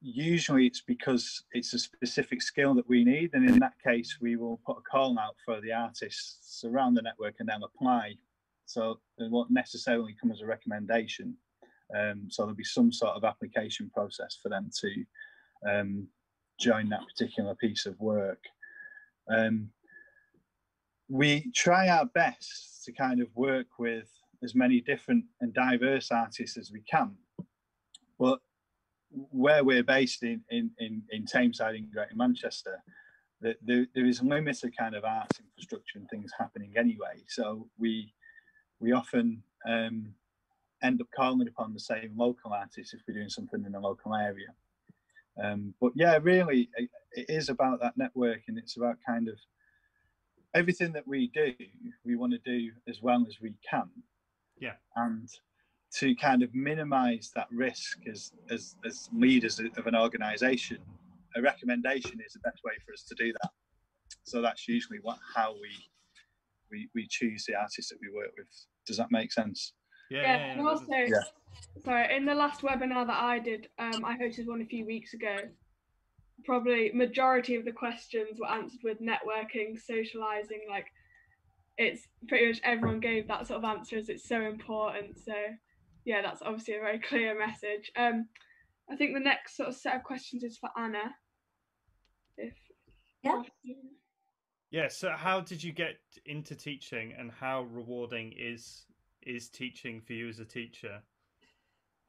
usually it's because it's a specific skill that we need, and in that case we will put a call out for the artists around the network and they'll apply. So it won't necessarily come as a recommendation, so there'll be some sort of application process for them to join that particular piece of work. We try our best to kind of work with as many different and diverse artists as we can, but where we're based in Tameside in Greater Manchester, there is limited kind of arts infrastructure and things happening anyway. So we often end up calling upon the same local artists if we're doing something in a local area. But yeah, really, it is about that network, and it's about kind of everything that we do, we want to do as well as we can. Yeah. And to kind of minimize that risk as leaders of an organization, a recommendation is the best way for us to do that. So that's usually how we choose the artists that we work with. Does that make sense? Yeah. And also, sorry, in the last webinar that I did, I hosted one a few weeks ago. Probably majority of the questions were answered with networking, socializing. Like, it's pretty much everyone gave that sort of answer, as it's so important. So yeah, that's obviously a very clear message. I think the next sort of set of questions is for Anna. Yeah. So how did you get into teaching, and how rewarding is teaching for you as a teacher?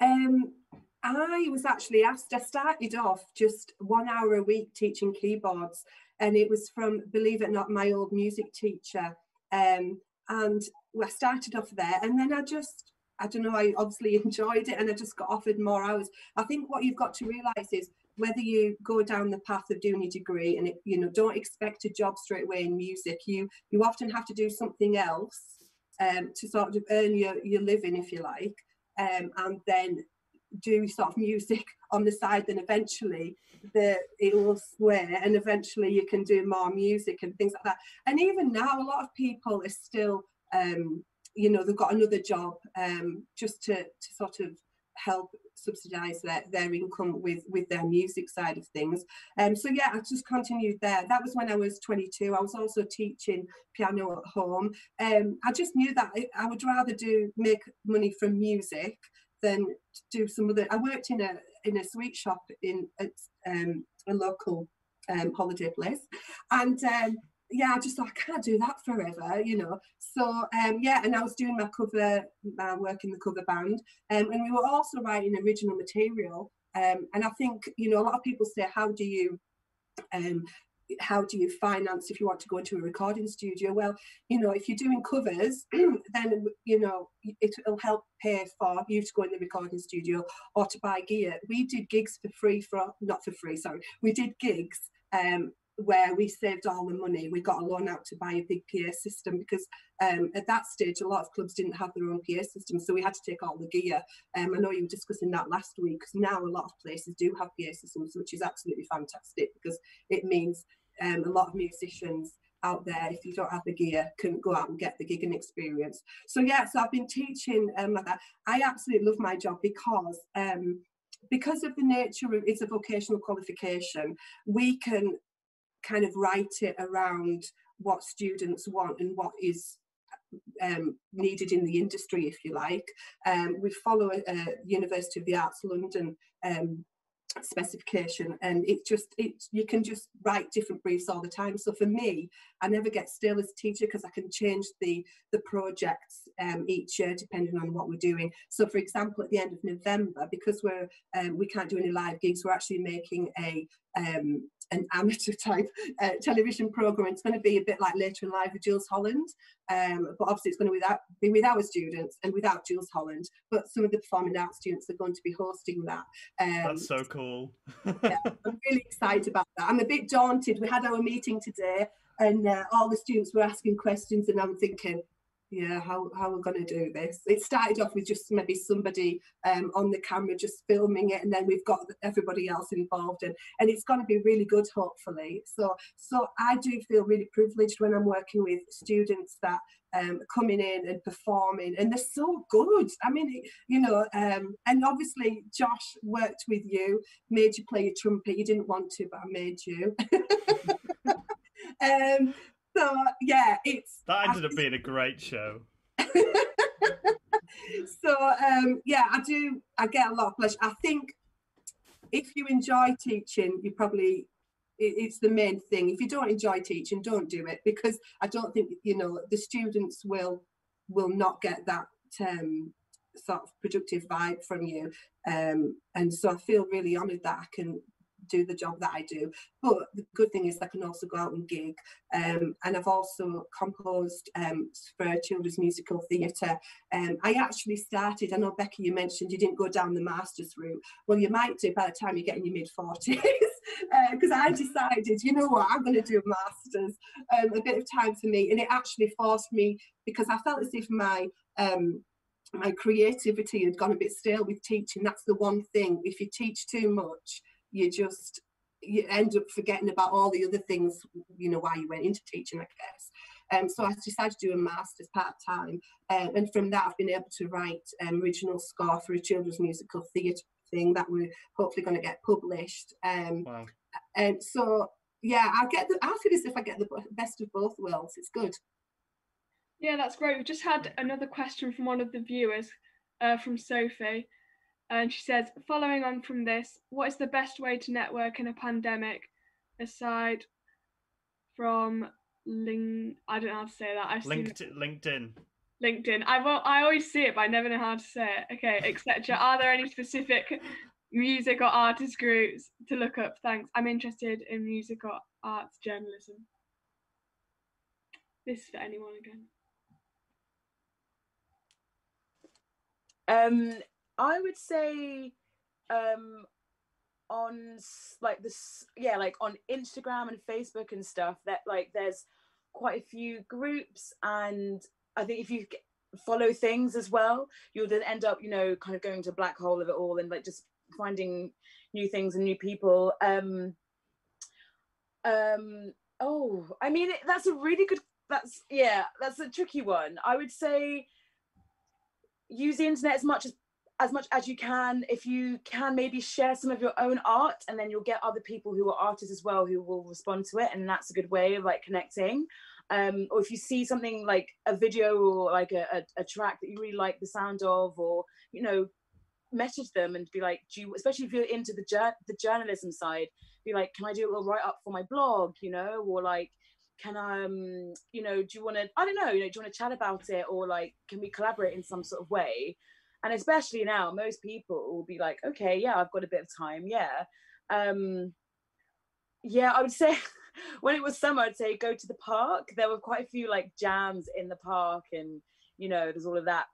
I was actually asked. I started off just 1 hour a week teaching keyboards, and it was from, believe it or not, my old music teacher. And I started off there, and then I just I don't know, I obviously enjoyed it and I just got offered more hours. I think what you've got to realise is whether you go down the path of doing your degree and, don't expect a job straight away in music. You often have to do something else to sort of earn your living, if you like, and then do sort of music on the side, then eventually it will sway and eventually you can do more music and things like that. And even now, a lot of people are still, they've got another job just to sort of help subsidise their income with their music side of things. So yeah, I just continued there. That was when I was 22. I was also teaching piano at home. I just knew that I would rather make money from music than do some other. I worked in a sweet shop at a local holiday place, and I just thought I can't do that forever, So and I was doing my work in the cover band, and we were also writing original material. And I think a lot of people say, how do you finance if you want to go into a recording studio? Well, if you're doing covers, then it'll help pay for you to go in the recording studio or to buy gear. We did gigs we did gigs where we saved all the money. We got a loan out to buy a big PA system because at that stage a lot of clubs didn't have their own PA system, so we had to take all the gear. I know you were discussing that last week, because now a lot of places do have PA systems, which is absolutely fantastic, because it means a lot of musicians out there, if you don't have the gear, can go out and get the gigging experience. So I've been teaching like that. I absolutely love my job because of the nature of it's a vocational qualification. We can kind of write it around what students want and what is needed in the industry, if you like. We follow a University of the Arts London specification, and you can just write different briefs all the time. So for me, I never get stale as a teacher because I can change the projects each year depending on what we're doing. So for example, at the end of November, because we can't do any live gigs, we're actually making an amateur type television program. It's going to be a bit like Later in Life with Jules Holland, but obviously it's going to be with our students and without Jules Holland, but some of the performing arts students are going to be hosting that. That's so cool. Yeah, I'm really excited about that. I'm a bit daunted. We had our meeting today and all the students were asking questions, and I'm thinking, how we're going to do this. It started off with just maybe somebody on the camera just filming it, and then we've got everybody else involved, and it's going to be really good, hopefully. So I do feel really privileged when I'm working with students that coming in and performing, and they're so good. I mean, and obviously Josh worked with you, made you play a trumpet. You didn't want to, but I made you. So that ended up being a great show. So I get a lot of pleasure. I think if you enjoy teaching, it's the main thing. If you don't enjoy teaching, don't do it, because I don't think the students will not get that sort of productive vibe from you, and so I feel really honoured that I can do the job that I do. But the good thing is I can also go out and gig, and I've also composed for children's musical theatre. I actually started, I know Becky, you mentioned you didn't go down the master's route. Well, you might do by the time you get in your mid-40s, because I decided, you know what, I'm going to do a master's, a bit of time for me, and it actually forced me, because I felt as if my creativity had gone a bit stale with teaching. That's the one thing, if you teach too much, you end up forgetting about all the other things, why you went into teaching, I guess. So I decided to do a master's part-time, and from that I've been able to write original score for a children's musical theatre thing that we're hopefully going to get published. Wow. And so I feel as if I get the best of both worlds. It's good. Yeah, that's great. We just had another question from one of the viewers, from Sophie. And she says, following on from this, what is the best way to network in a pandemic, aside from I don't know how to say that. LinkedIn. LinkedIn. I always see it, but I never know how to say it. Okay, etc. Are there any specific music or artist groups to look up? Thanks. I'm interested in music or arts journalism. This is for anyone again. I would say on like this, yeah, like on Instagram and Facebook and stuff, that like there's quite a few groups, and I think if you follow things as well, you'll then end up, you know, kind of going to a black hole of it all and like just finding new things and new people. Oh, I mean, that's a really good, that's a tricky one. I would say use the internet as much as you can. If you can, maybe share some of your own art, and then you'll get other people who are artists as well who will respond to it, and that's a good way of like connecting. Or if you see something like a video or like a track that you really like the sound of, or, you know, message them and be like, do you, especially if you're into the journalism side, be like, can I do a little write up for my blog, you know, or like, can I, you know, do you want to, I don't know, you know, do you want to chat about it, or like, can we collaborate in some sort of way? And especially now, most people will be like, okay, yeah, I've got a bit of time, yeah. Yeah, I would say when it was summer, I'd say go to the park. There were quite a few like jams in the park, and, you know, there's all of that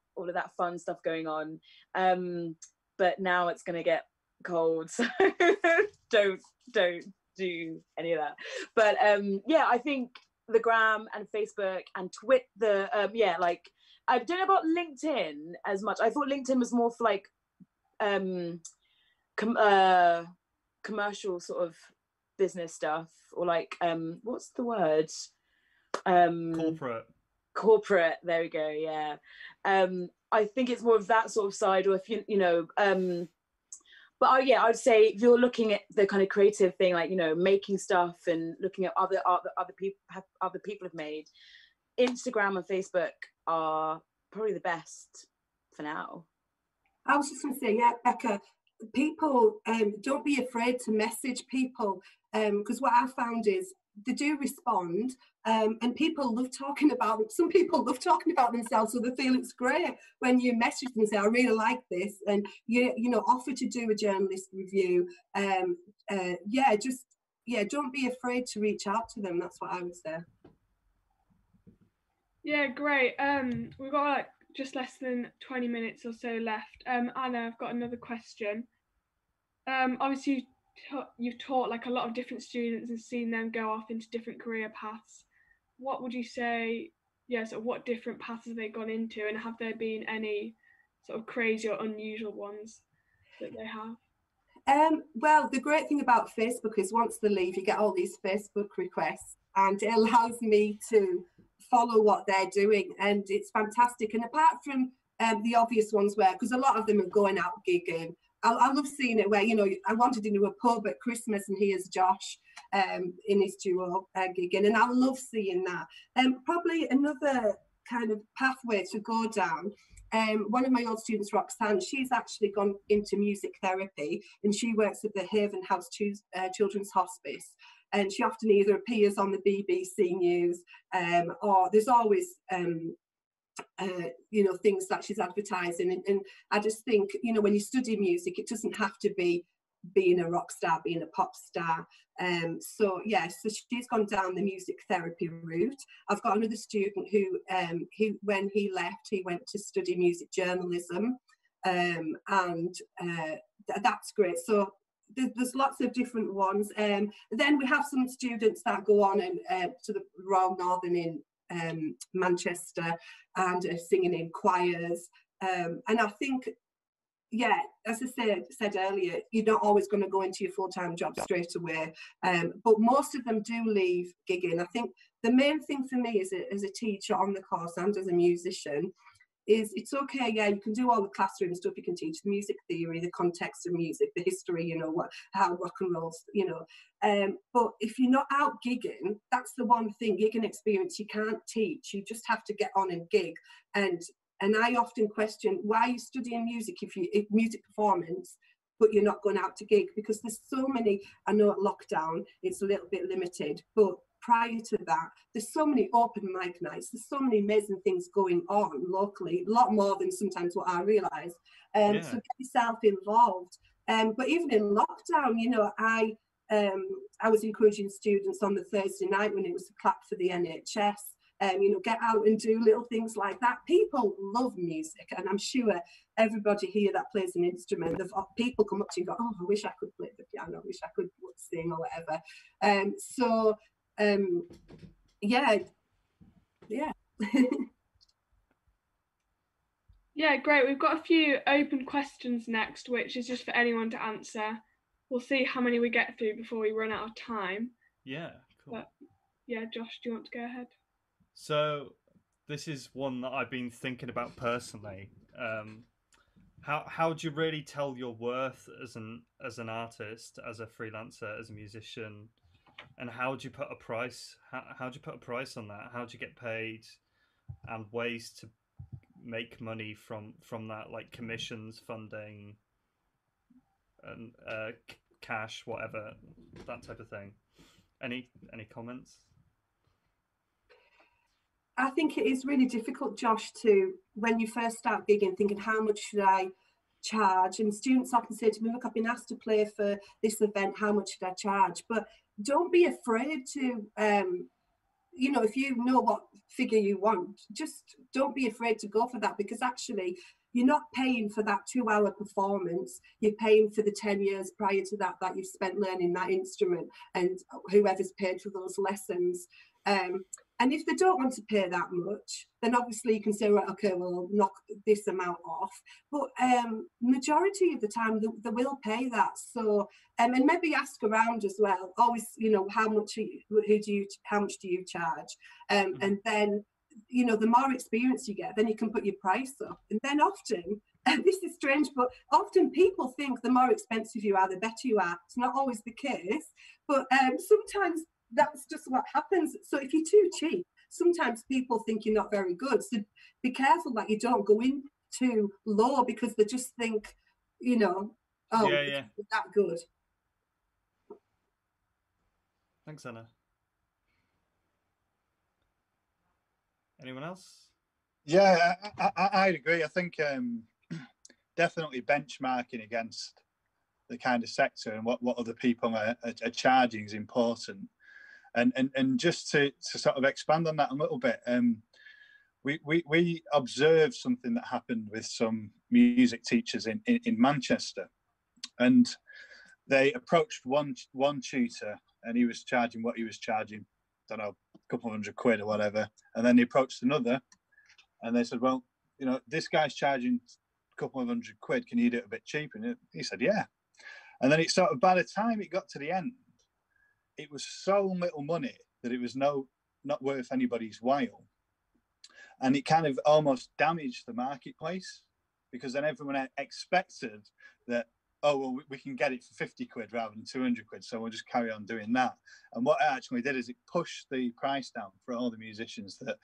fun stuff going on. But now it's gonna get cold, so don't do any of that. But yeah, I think the gram and Facebook and Twitter, yeah, like I don't know about LinkedIn as much. I thought LinkedIn was more for like commercial sort of business stuff, or like what's the word? Corporate, there we go. Yeah. I think it's more of that sort of side, or if you know, but yeah, I'd say if you're looking at the kind of creative thing, like, you know, making stuff and looking at other art that other people have made, Instagram and Facebook are probably the best for now. I was just going to say, yeah, Becca, people, don't be afraid to message people, because what I found is they do respond, and people love talking about them. Some people love talking about themselves, so they feel it's great when you message them and say, I really like this, and you know, offer to do a journalist review. Yeah, just, yeah, don't be afraid to reach out to them. That's what I would say. Yeah, great. We've got like just less than 20 minutes or so left. Anna, I've got another question. Obviously you've taught like a lot of different students and seen them go off into different career paths. What would you say, so what different paths have they gone into, and have there been any sort of crazy or unusual ones that they have? Well, the great thing about Facebook is once they leave, you get all these Facebook requests, and it allows me to follow what they're doing, and it's fantastic. And apart from the obvious ones, where, because a lot of them are going out gigging, I love seeing it where, you know, I wanted to do a pub at Christmas and here's Josh in his duo gigging, and I love seeing that. Probably another kind of pathway to go down, one of my old students, Roxanne, she's actually gone into music therapy, and she works at the Haven House Children's Hospice, and she often either appears on the BBC News, or there's always you know, things that she's advertising, and I just think, you know, when you study music, it doesn't have to be being a rock star, being a pop star. So yeah, so she's gone down the music therapy route. I've got another student who when he left, he went to study music journalism, and that's great. So there's lots of different ones. Then we have some students that go on and to the Royal Northern in Manchester, and singing in choirs, and I think, yeah, as I said earlier, you're not always going to go into your full-time job straight away, but most of them do leave gigging. I think the main thing for me as a teacher on the course and as a musician is, it's okay, yeah, you can do all the classroom stuff, you can teach the music theory, the context of music, the history, you know, how rock and roll's, you know, but if you're not out gigging, that's the one thing, gigging experience you can't teach. You just have to get on and gig. And I often question, why are you studying music if music performance, but you're not going out to gig? Because there's so many, I know at lockdown it's a little bit limited, but prior to that, there's so many open mic nights, there's so many amazing things going on locally, a lot more than sometimes what I realise. So get yourself involved. But even in lockdown, you know, I was encouraging students on the Thursday night when it was a clap for the NHS. get out and do little things like that. People love music, and I'm sure everybody here that plays an instrument, people come up to you and go, oh, I wish I could play the piano, I wish I could sing or whatever. Yeah. Yeah, great. We've got a few open questions next, which is just for anyone to answer. We'll see how many we get through before we run out of time. Yeah, cool. But yeah, Josh, do you want to go ahead? So this is one that I've been thinking about personally. How do you really tell your worth as an artist, as a freelancer, as a musician, and how do you put a price? How do you put a price on that? How do you get paid, and ways to make money from that, like commissions, funding, and cash, whatever, that type of thing. Any comments? I think it is really difficult, Josh, to, when you first start gigging, thinking, how much should I charge? And students often say to me, look, I've been asked to play for this event, how much should I charge? But don't be afraid to, if you know what figure you want, just don't be afraid to go for that, because actually you're not paying for that 2-hour performance, you're paying for the 10 years prior to that you've spent learning that instrument, and whoever's paid for those lessons. And if they don't want to pay that much, then obviously you can say, right, okay, well, knock this amount off. But majority of the time, they will pay that. So, and maybe ask around as well. Always, how much do you charge? And then, the more experience you get, then you can put your price up. And then often, and this is strange, but often people think the more expensive you are, the better you are. It's not always the case, but sometimes that's just what happens. So if you're too cheap, sometimes people think you're not very good. So be careful that you don't go in too low, because they just think, it's that good. Thanks, Anna. Anyone else? Yeah, I'd agree. I think definitely benchmarking against the kind of sector and what other people are charging is important. And just to sort of expand on that a little bit, we observed something that happened with some music teachers in Manchester, and they approached one tutor, and he was charging what he was charging, I don't know, a couple of £100 or whatever, and then they approached another, and they said, well, this guy's charging a couple of £100, can you do it a bit cheaper? And he said, yeah. And then it sort of, by the time it got to the end, it was so little money that it was not worth anybody's while. And it kind of almost damaged the marketplace, because then everyone expected that, oh, well, we can get it for £50 rather than £200, so we'll just carry on doing that. And what it actually did is it pushed the price down for all the musicians that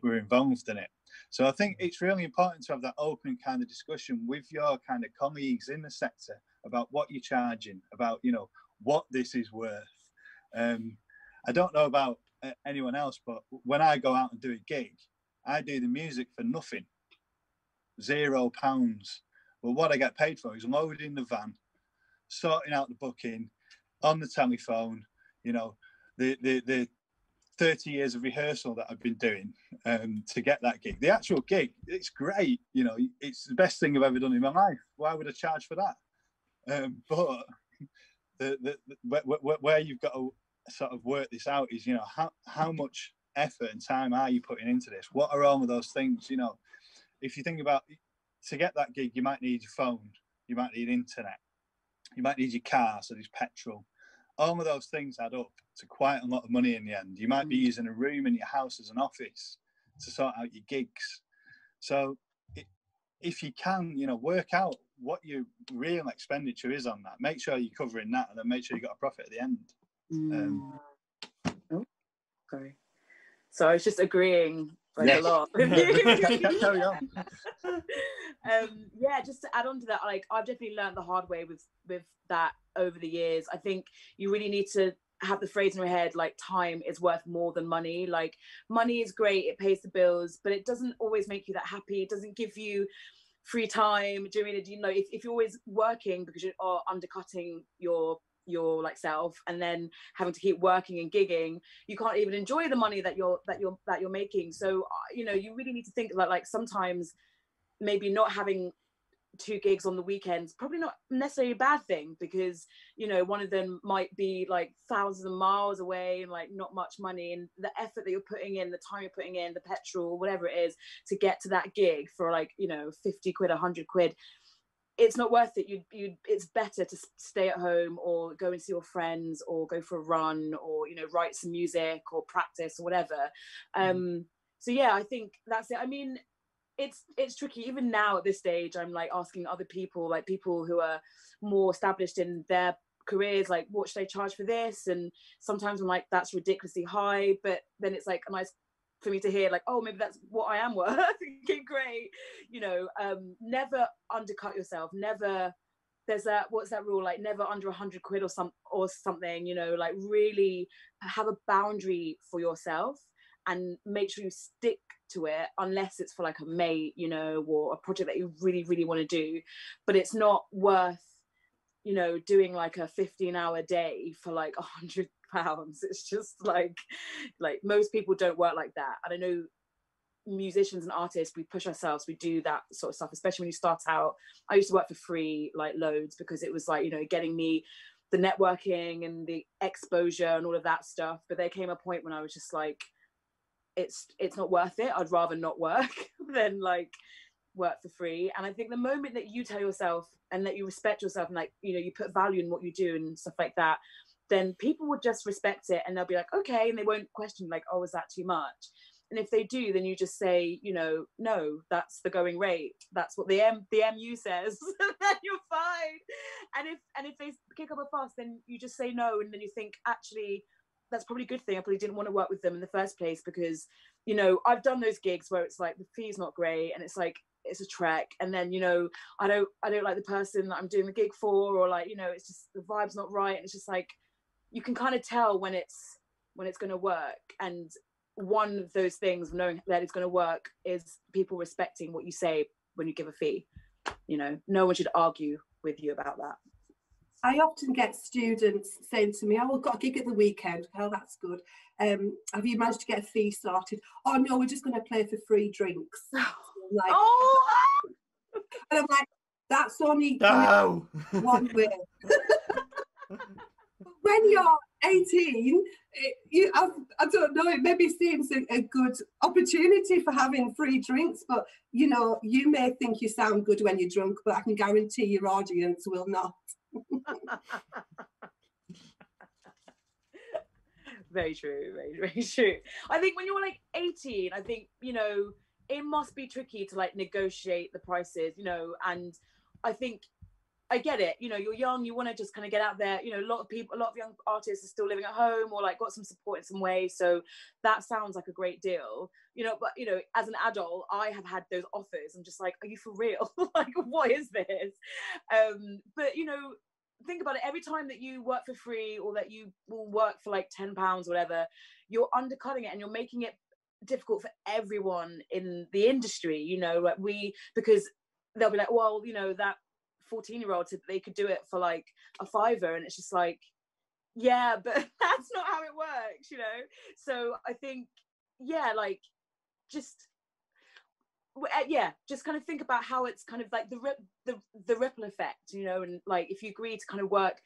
were involved in it. So I think it's really important to have that open kind of discussion with your kind of colleagues in the sector about what you're charging, about, what this is worth. I don't know about anyone else, but when I go out and do a gig, I do the music for nothing, £0. But what I get paid for is loading the van, sorting out the booking, on the telephone, the 30 years of rehearsal that I've been doing to get that gig. The actual gig, it's great, it's the best thing I've ever done in my life. Why would I charge for that? But where you've got to sort of work this out is, how much effort and time are you putting into this? What are all of those things? If you think about, to get that gig, you might need your phone, you might need internet, you might need your car, so there's petrol. All of those things add up to quite a lot of money in the end. You might be using a room in your house as an office to sort out your gigs. So if you can, work out what your real expenditure is on that. Make sure you're covering that, and then make sure you got a profit at the end. Sorry. So I was just agreeing a lot with you. Carry on. Just to add on to that, like, I've definitely learned the hard way with that over the years. I think you really need to have the phrase in your head, like, time is worth more than money. Like, money is great, it pays the bills, but it doesn't always make you that happy. It doesn't give you free time during it. If you're always working because you are undercutting your your like self, and then having to keep working and gigging, you can't even enjoy the money that you're making. So you know, you really need to think about like sometimes maybe not having 2 gigs on the weekends, probably not necessarily a bad thing, because you know, one of them might be like thousands of miles away and like not much money, and the effort that you're putting in, the time you're putting in, the petrol, whatever it is to get to that gig for like, you know, 50 quid, 100 quid, it's not worth it. It's better to stay at home or go and see your friends or go for a run or, you know, write some music or practice or whatever. So yeah, I think that's it. I mean, it's tricky even now at this stage. I'm like asking other people, like people who are more established in their careers, like what should I charge for this? And sometimes I'm like, that's ridiculously high, but then it's like a nice for me to hear like, oh, maybe that's what I am worth. Okay, great. You know, never undercut yourself. Never, there's that, what's that rule, like never under 100 quid or something, you know, like really have a boundary for yourself and make sure you stick to it, unless it's for like a mate, you know, or a project that you really, really want to do. But it's not worth, you know, doing like a 15-hour day for like £100. It's just like most people don't work like that. And I know musicians and artists, we push ourselves, we do that sort of stuff, especially when you start out. I used to work for free like loads, because it was like, you know, getting me the networking and the exposure and all of that stuff. But there came a point when I was just like, it's not worth it. I'd rather not work than like work for free. And I think the moment that you tell yourself and that you respect yourself and like, you know, you put value in what you do and stuff like that, then people would just respect it and they'll be like, okay, and they won't question like, oh, is that too much? And if they do, then you just say, you know, no, that's the going rate, that's what the MU says. Then you're fine. And if they kick up a fuss, then you just say no, and then you think, actually, that's probably a good thing. I probably didn't want to work with them in the first place, because, you know, I've done those gigs where it's like the fee's not great and it's like it's a trek, and then, you know, I don't like the person that I'm doing the gig for, or like, you know, it's just the vibe's not right, and it's just like you can kind of tell when it's going to work. And one of those things, knowing that it's going to work, is people respecting what you say when you give a fee. You know, no one should argue with you about that. I often get students saying to me, oh, we've got a gig at the weekend. Oh, that's good. Have you managed to get a fee sorted? Oh, no, we're just going to play for free drinks. So I'm like, oh! And I'm like, that's only one way. When you're 18, I don't know, it maybe seems a good opportunity for having free drinks, but, you know, you may think you sound good when you're drunk, but I can guarantee your audience will not. Very true, very, very true. I think when you're like 18, I think, you know, it must be tricky to like negotiate the prices, you know, and I think I get it, you know, you're young, you want to just kind of get out there, you know, a lot of young artists are still living at home or like got some support in some way, so that sounds like a great deal, you know. But, you know, as an adult, I have had those offers. I'm just like, are you for real? Like, what is this? But, you know, think about it, every time that you work for free or that you will work for like £10 or whatever, you're undercutting it and you're making it difficult for everyone in the industry, you know, like because they'll be like, well, you know, that 14-year-old said they could do it for like a £5, and it's just like, yeah, but that's not how it works, you know. So I think, yeah, like just kind of think about how it's kind of like the ripple effect, you know, and like if you agree to kind of work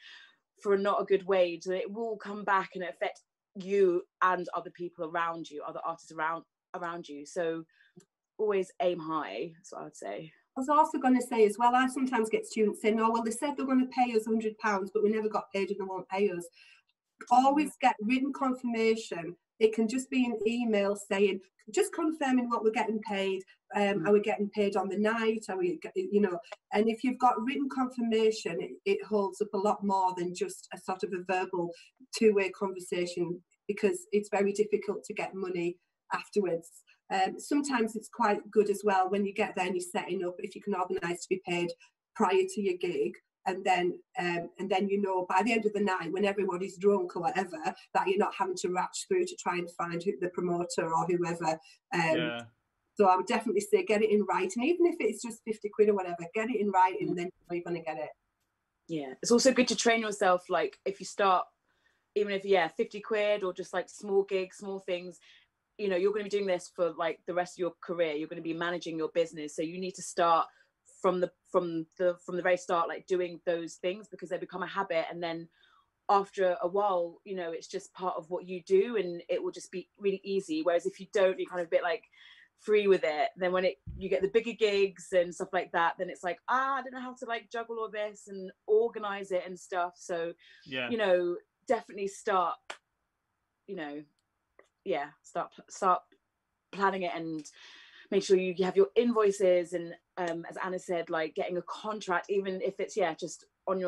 for not a good wage, then it will come back and affect you and other people around you, other artists around you. So always aim high, that's what I would say. I was also going to say as well, I sometimes get students saying, oh, well, they said they're going to pay us £100, but we never got paid and they won't pay us. Always get written confirmation. It can just be an email saying, just confirming what we're getting paid. Are we getting paid on the night? Are we, you know, and if you've got written confirmation, it holds up a lot more than just a sort of a verbal two-way conversation, because it's very difficult to get money afterwards. Sometimes it's quite good as well when you get there and you're setting up, if you can organise to be paid prior to your gig, and then you know by the end of the night, when everybody's drunk or whatever, that you're not having to ratch through to try and find the promoter or whoever. So I would definitely say get it in writing, even if it's just 50 quid or whatever, get it in writing, then you're going to get it. Yeah, it's also good to train yourself. Like if you start, even if 50 quid or just like small gigs, small things, you know, you're going to be doing this for like the rest of your career. You're going to be managing your business, so you need to start from the very start, like doing those things, because they become a habit, and then after a while, you know, it's just part of what you do, and it will just be really easy. Whereas if you don't, you're kind of a bit like free with it. Then when you get the bigger gigs and stuff like that, then it's like, I don't know how to like juggle all this and organize it and stuff. So Yeah, you know, definitely start, you know, start planning it, and make sure you have your invoices, and as Anna said, like getting a contract, even if it's just on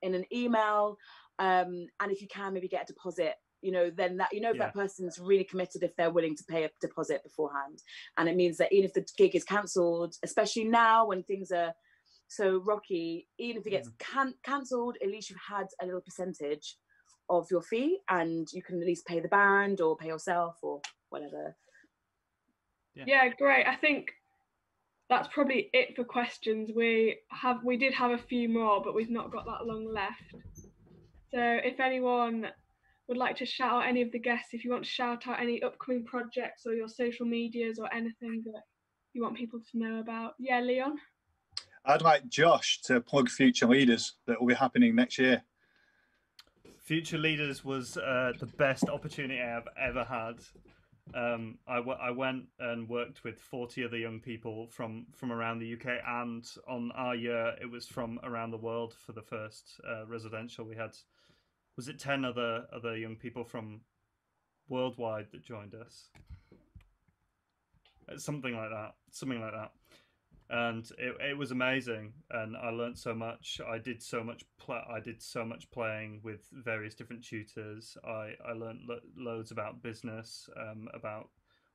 in an email, and if you can maybe get a deposit, you know, then that, you know, if that person's really committed, if they're willing to pay a deposit beforehand. And it means that even if the gig is cancelled, especially now when things are so rocky, even if it gets cancelled, at least you've had a little percentage of your fee, and you can at least pay the band or pay yourself or whatever. Yeah, great. I think that's probably it for questions. We did have a few more, but we've not got that long left. So if anyone would like to shout out any of the guests, if you want to shout out any upcoming projects or your social medias or anything that you want people to know about. Yeah, Leon? I'd like Josh to plug Future Leaders that will be happening next year. Future Leaders was the best opportunity I've ever had. I went and worked with 40 other young people from around the UK, and on our year it was from around the world. For the first residential, we had, was it 10 other young people from worldwide that joined us, something like that. And it was amazing, and I learned so much. I did so much playing with various different tutors. I learned loads about business, about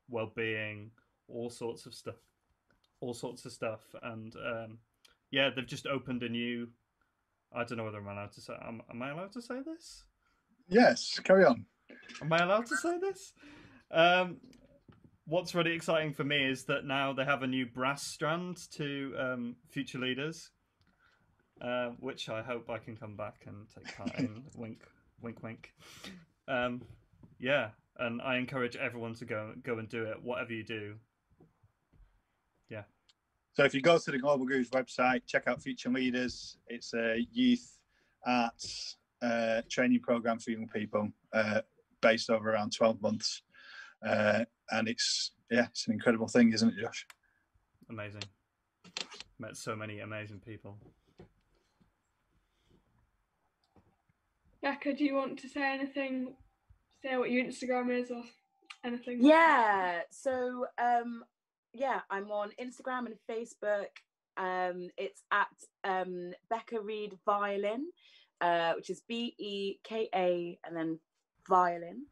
well-being, all sorts of stuff. And they've just opened a new, I don't know whether I'm allowed to say, am I allowed to say this? Yes, carry on. Am I allowed to say this? What's really exciting for me is that now they have a new brass strand to Future Leaders, which I hope I can come back and take part in. Wink, wink, wink. And I encourage everyone to go and do it, whatever you do. Yeah. So if you go to the Global Grooves website, check out Future Leaders. It's a youth arts training program for young people, based over around 12 months. And it's an incredible thing, isn't it, Josh? Amazing. Met so many amazing people. Becca, do you want to say anything? Say what your Instagram is or anything? Yeah. So I'm on Instagram and Facebook. It's at Rebekah Reid Violin, which is BEKA and then violin.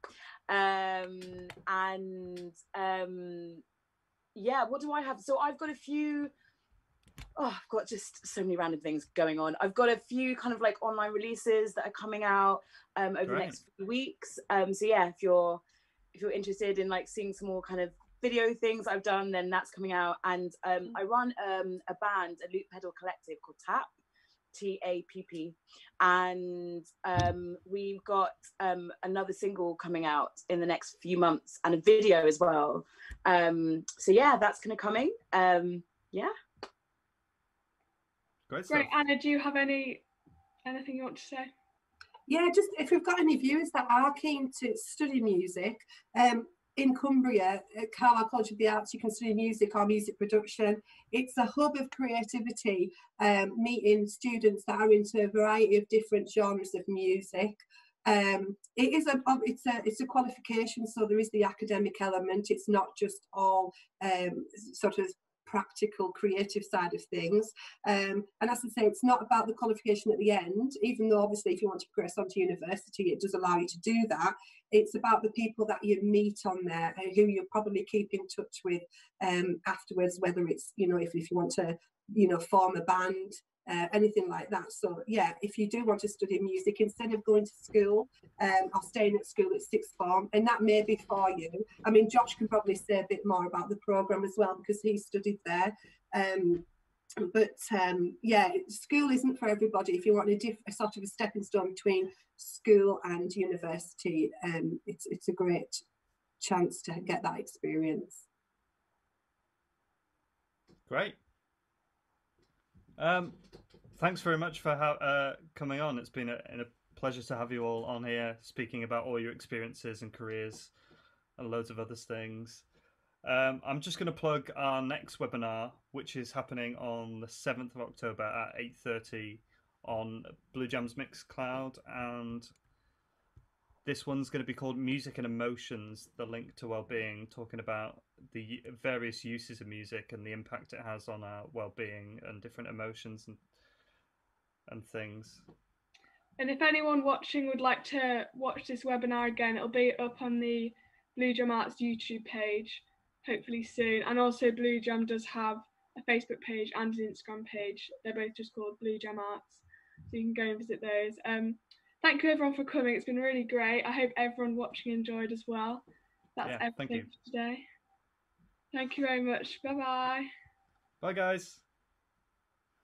What do I have? So I've got a few, I've got just so many random things going on. I've got a few kind of like online releases that are coming out over the next few weeks. If you're interested in like seeing some more kind of video things I've done, then that's coming out. And I run a band, a loop pedal collective called TAP, TAPP, and we've got another single coming out in the next few months and a video as well. That's kind of coming. Great stuff. Anna, do you have anything you want to say? Yeah, just if we've got any viewers that are keen to study music, in Cumbria, at Carlisle College of the Arts, you can study music or music production. It's a hub of creativity, meeting students that are into a variety of different genres of music. It's a qualification, so there is the academic element. It's not just all sort of practical creative side of things, and as I say, it's not about the qualification at the end, even though obviously if you want to progress onto university it does allow you to do that. It's about the people that you meet on there and who you'll probably keep in touch with afterwards, whether it's, you know, if you want to, you know, form a band, anything like that. So yeah, if you do want to study music, instead of going to school or staying at school at sixth form, and that may be for you. I mean, Josh can probably say a bit more about the programme as well because he studied there. But yeah, school isn't for everybody. If you want a sort of a stepping stone between school and university, it's a great chance to get that experience. Great. Thanks very much for coming on. It's been a pleasure to have you all on here speaking about all your experiences and careers and loads of other things. I'm just going to plug our next webinar, which is happening on the 7th of October at 8:30 on BlueJam's Mixcloud, and this one's going to be called Music and Emotions, the link to well-being, talking about the various uses of music and the impact it has on our well-being and different emotions and things. And if anyone watching would like to watch this webinar again, it'll be up on the BlueJam Arts YouTube page, hopefully soon. And also BlueJam does have a Facebook page and an Instagram page. They're both just called BlueJam Arts, so you can go and visit those. Thank you everyone for coming. It's been really great. I hope everyone watching enjoyed as well. That's everything for today. Thank you very much. Bye-bye. Bye, guys.